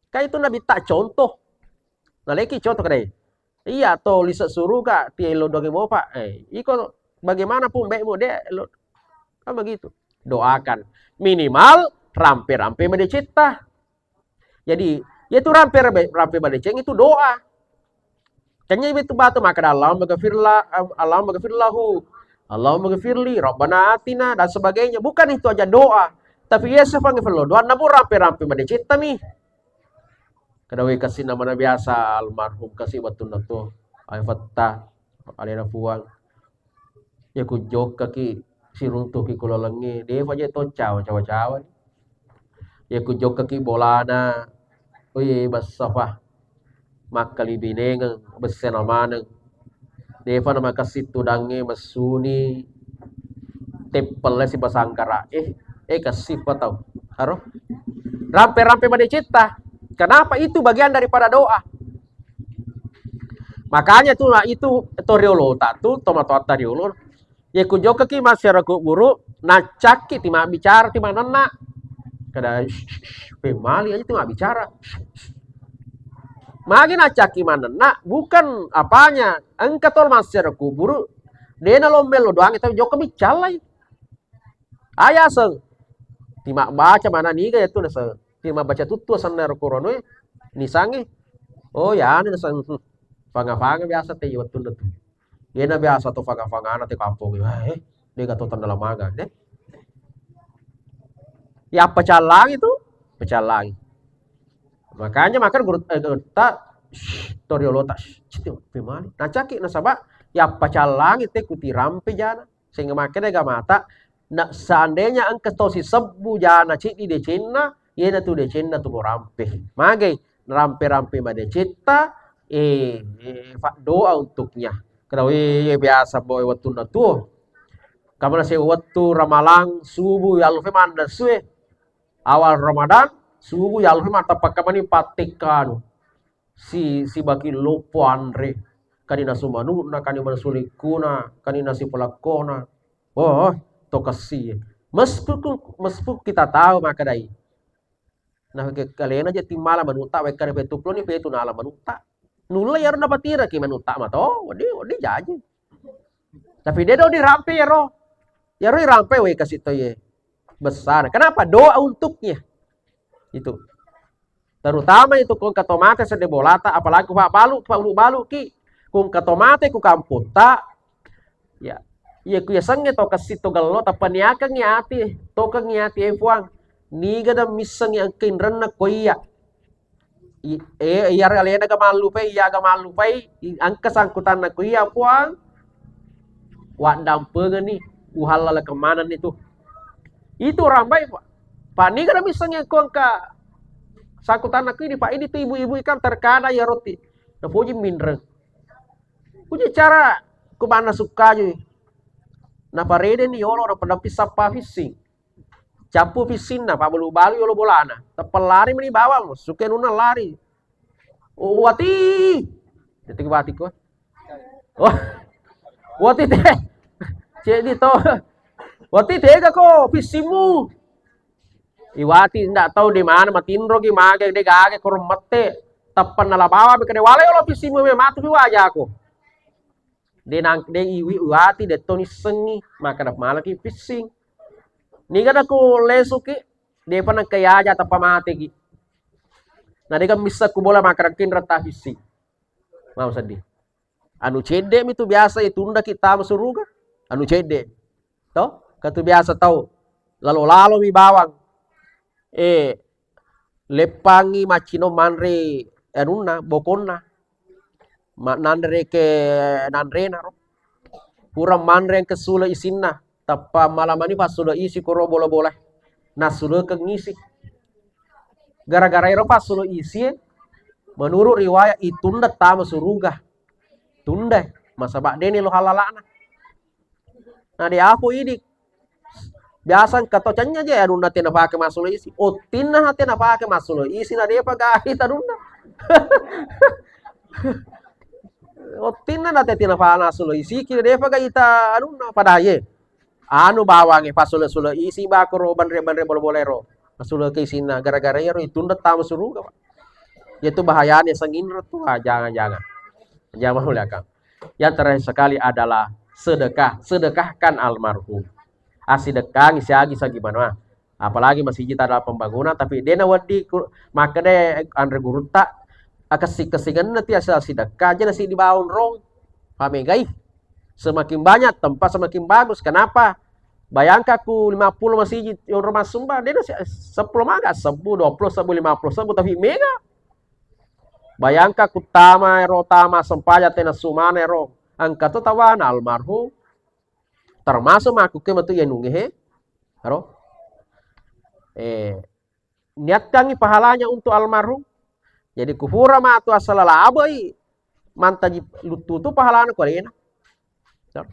Kayak itu nabi tak contoh. Nah, lagi contoh kadai. Iya, atau lisa suruh kak, ti lo dogi mau Pak. Iko bagaimanapun baikmu dia lo kan begitu. Doakan. Minimal rampe-rampe medecita. Jadi, yaitu rampe medeceng itu doa. Kayaknya itu batu maka Allahumma ghafirlahu. Allahumma ghafirli, Rabbana atina dan sebagainya. Bukan itu aja doa. Tapi Yesus panggil lo doa nabu rampe-rampe medecita mi. Kadawai kasih nama biasa almarhum kasih batun nato ay fatta alena puang. Ya ku jok kaki siruntuh ki kulalangi de faje to cawa. Ya ku jok kaki bolana. Oye basafah makali bineng besenamane. Deva nama kasih tudange masuni tempel si basangkara. Kasih patau. Haro? Rampe-rampe medecita. Kenapa? Itu bagian daripada doa. Makanya itu toriolo tatu tomato tariolo. Ya kujoka ki masyarakat guru nacaki tima bicara tima nana. Kada pemali aja tima bicara. Magi nacaki manana bukan apanya. Engka tol masyarakat guru dena lombel lo doang itu joka bicara. Ayah seng tima baca mana nih ya tuh nasa tima baca tutu sanar korono nisangi oh ya nih nasa fanga biasa teh waktu itu ya na biasa tuh fanga nanti kampung dia gak tahu tanda lamaga deh ya pecalang itu pecalang makanya makan guru tak toriolotas citu pemali nah caki nasaba ya pecalang itu kuti rampe jana sehingga makanya gak mata. Nah, seandainya angka tosi sebu jana cik di decina, yena tu decina tu rampe. Magai rampe-rampe pada cita, doa untuknya. Kalau biasa boy waktu natu, kamu nasi waktu ramalang subuh ya lupa mana suwe. Awal Ramadan subuh ya lupa mata pakai mani patikan si bagi lupa Andre. kanina sumanuna, kanina mansulikuna, kanina si pelakona. Oh, to kasih. Meskipun kita tahu maka dai. Nah, kalian aja timala manuta, wek kare petuplo ni petu nala manuta. Nula yaro na patira ki manuta mato, wadi jaji. Tapi dia do dirampe yaro. Yaro dirampe we kasih to ye. Besar. Kenapa? Doa untuknya. Itu. Terutama itu kung katomate sa debolata, apalagi ku balu ki. Kung katomate ku kamputa, ya. Iya ku yasange to kasih to gallo tapaniakan nyati, to kang nyati e puang. Niga da misang yang kinran na koya. Iya alena ga malupay, iya ga malupay, ang kasangkutan na koya puang. Wadampengan nih, uhalala kemana itu. Itu rambai Pak niga da misang yang kong ka sangkutan na koya, Pak ini tuh ibu-ibu ikan terkada ya roti. Na puji mindreng. Puji cara kumana suka aja. Na parede ni yolo na pendampis sapa fishing. Capu fishing na pabalu-balu yolo bolana. Tapal lari meni bawang, suke nuna lari. Oh, wati. Detik wati ko. Oh. Wati teh. Jadi to. Wati tega ko fishingmu. Iwati ndak tahu di mana matindro gi mage de gage kormette. Tapan nala bawa be kede wale yolo fishingmu me matu bi waja ko. De iwi wati de toni sengi maka dak malaki fishing. Niga da ko lesuki de panang kaya aja tapa mate ki. Nah de kan bisa ku bola makarakin rata fishing. Mau sedih. Anu cede itu biasa itu tunda kita masuruga. Anu cede. Toh, katu biasa tahu. Lalu mi bawang. Lepangi macino manre anuna bokonna. Nandre ke nandrena ro. Kurang manre yang kesula isinna. Tapa malamani pas sudah isi koro bola-bola. Nah sudah kengisi. Gara-gara itu pas sudah isi. Menurut riwayat itunda tama suruga. Tunda. Masa bak deni lo halalana. Nah di aku ini. Biasa katocannya aja ya nunda tina pakai masuk isi. Oh tina hati na pakai masuk isi. Nah dia pakai kita nunda. Oh tina na tina pakai masuk isi. Kira dia pakai kita nunda pada ye. Anu bawangi pasule sule isi bakro banre bolero pasule ke sina gara-gara ya itu ndak tamu suruh Pak. Itu bahayanya sengin tuh jangan mulakan. Yang terakhir sekali adalah sedekahkan almarhum. Sedekah ngisi gimana? Apalagi masih kita dalam pembangunan tapi dena wadi maka de andre guruta kesingan nanti asal sedekah aja nasi dibangun rong pamegai. Semakin banyak tempat semakin bagus. Kenapa? Bayangkan aku 50 masjid yang rumah sumba, dia 10 maga, 10, 20, 10, 50, tapi mega. Bayangkan aku tama sempaya tena sumana ero. Angka tu tawana almarhum. Termasuk aku ke matu yang nungehe. Aro. Niatkan pahalanya untuk almarhum. Jadi kufura ma tu asalala abai. Mantaji lututu pahalanya ko rena.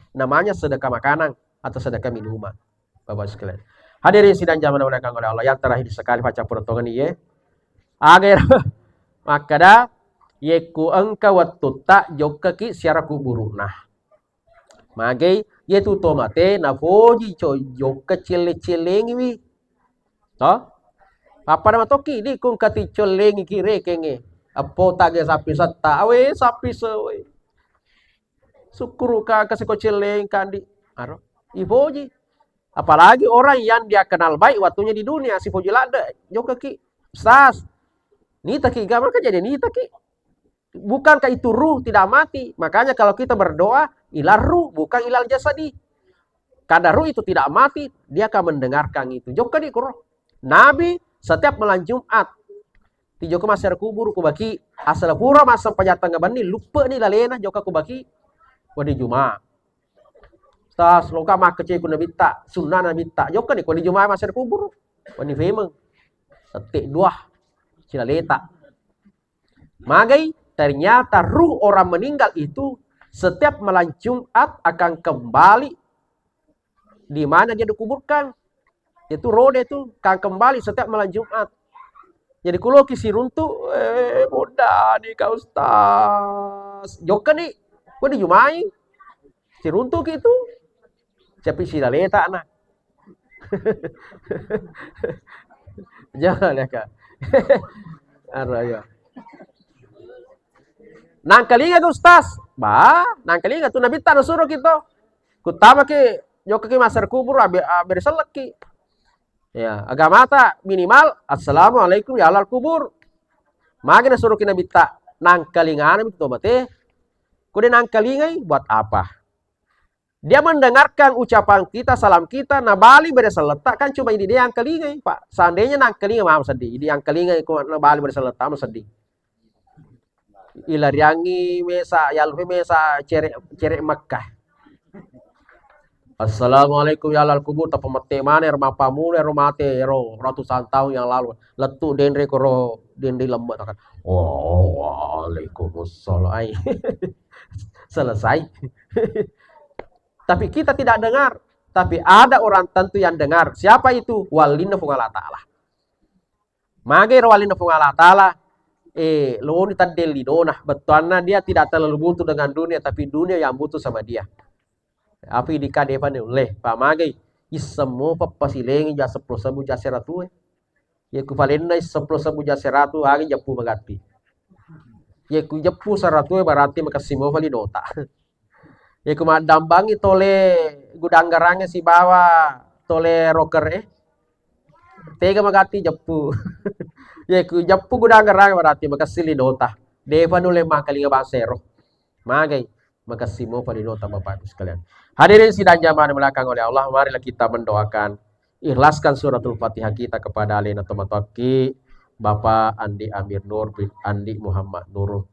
Namanya sedekah makanan atau sedekah minuman. Bapak sekalian. Hadirin sidang jamaah dimuliakan oleh Allah. Yang terakhir sekali baca pertolongan ye. Agar makada yeku engka wattu tak jokaki siara kuburu. Nah. Magai ye tu tomate na foji co jokka cile-cilengi wi. Toh? Apa nama toki di kung kati colengi kire kenge. Apo tage sapi satta awe sapi sewe. Syukur kasi koceleng kandi aro iboji apalagi orang yang dia kenal baik waktunya di dunia si foji lada joka ki sas ni taki gama kan jadi ni taki bukankah itu ruh tidak mati makanya kalau kita berdoa ilal ruh bukan ilal jasadi karena ruh itu tidak mati dia akan mendengarkan itu joka di kuro nabi setiap malam Jumat di joka masih kubur kubaki asal pura masa pajatan ngabani lupa ni lalena joka kubaki wadi Jumat. Tas loka mak kecil ku nabita, sunnah nabita. Joka ni wadi Jumat masih kubur. Wani femeng. Setik dua. Sila leta. Magai ternyata ruh orang meninggal itu setiap malam Jumat akan kembali di mana dia dikuburkan. Itu rode itu akan kembali setiap malam Jumat. Jadi kulo kisi runtu mudah nih kau ustaz. Joka nih Kau dijumai, si runtuk itu, tapi si laleta anak. Jangan ya kak. Araya. Nang kalinga tuh ustaz, nang kalinga tuh nabi tak suruh kita. Kutama ke, joko ke masar kubur, berselek ki. Ya, agama tak minimal, assalamualaikum ya alal kubur. Makin suruh kita minta nang kalinga itu mate. Kude nang kalingai buat apa? Dia mendengarkan ucapan kita, salam kita, nah bali berseletak kan cuma ini dia yang kelingai, Pak. Seandainya nang kelingai mau sedih, ini yang kelingai kok nah bali berseletak mau sedih. Ilariangi mesa, yalfe mesa cerek Makkah. Assalamualaikum ya lal kubur tapi mate mana rumah pamule rumah ro ratusan tahun yang lalu letu dendre koro dendre lembat kan. Oh, waalaikumsalam. Ai. Selesai. Tapi kita tidak dengar. Tapi ada orang tentu yang dengar. Siapa itu? Walina fungala ta'ala. Mage walina fungala ta'ala. Lo ni tadeli dona. Betulnya dia tidak terlalu butuh dengan dunia. Tapi dunia yang butuh sama dia. Api di kadepan oleh Pak Mage. Isemo papasilengi ja 10.000 ja 100. Ya ku falena 10.000 ja 100 hari japu magati. Ya ku japu 100 berarti makasimo fali dota. Ya ku dambangi tole gudang garangnya si bawa tole rocker tega magati japu. Ya ku japu gudang garang berarti makasili dota. Deva nule makalinga basero. Magai makasimo fali dota Bapak Ibu sekalian. Hadirin sidang jamaah dimulakan oleh Allah, marilah kita mendoakan, ikhlaskan suratul Fatihah kita kepada alina tomataki Bapak Andi Amir Nur bin Andi Muhammad Nurul.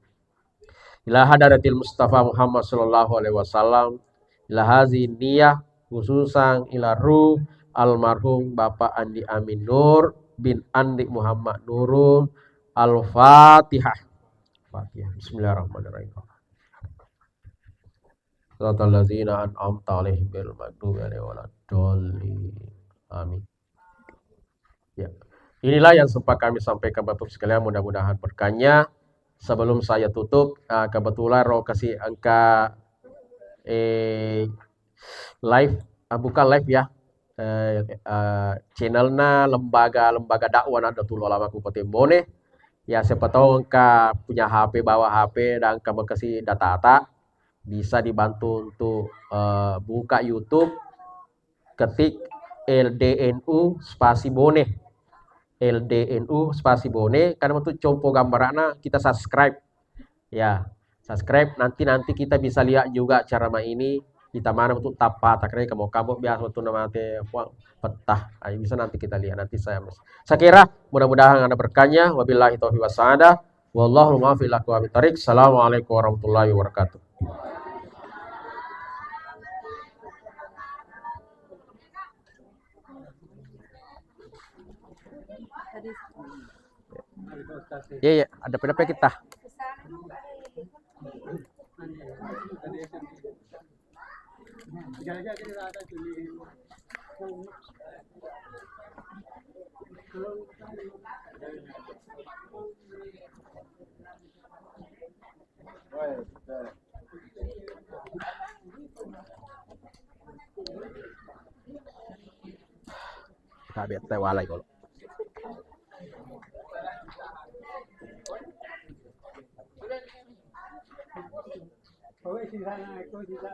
Ila hadaratil Mustafa Muhammad sallallahu alaihi wasallam, ila hazi niyah khususan ila ruh almarhum Bapak Andi Amin Nur bin Andi Muhammad Nurul. Al-Fatihah. Fatihah. Bismillahirrahmanirrahim. Alladzina an'amta 'alaihim ghairil maghdubi 'alaihim waladdallin. Amin. Ya. Inilah yang sempat kami sampaikan Bapak sekalian, mudah-mudahan berkahnya. Sebelum saya tutup, kebetulan Roh kasih angka live, bukan live ya. Channelnya lembaga dakwah Nahdlatul Ulama Kabupaten Bone. Ya siapa tahu engkau punya HP, bawa HP dan engkau kasih data bisa dibantu untuk buka YouTube, ketik LDNU spasi Bone, LDNU spasi Bone, karena untuk compo gambarannya kita subscribe ya, subscribe nanti kita bisa lihat juga cara main ini kita mana untuk tapat akhirnya kamu biasa untuk nama petah bisa nanti kita lihat nanti saya kira mudah-mudahan ada berkahnya. Wabillahi taufiq wassalamu wallahu muwaffiq ila aqwamit thoriq. Assalamualaikum warahmatullahi wabarakatuh. Iya, ada pendapat kita. Sabi at walay ko. Oh, sila na ito, sila.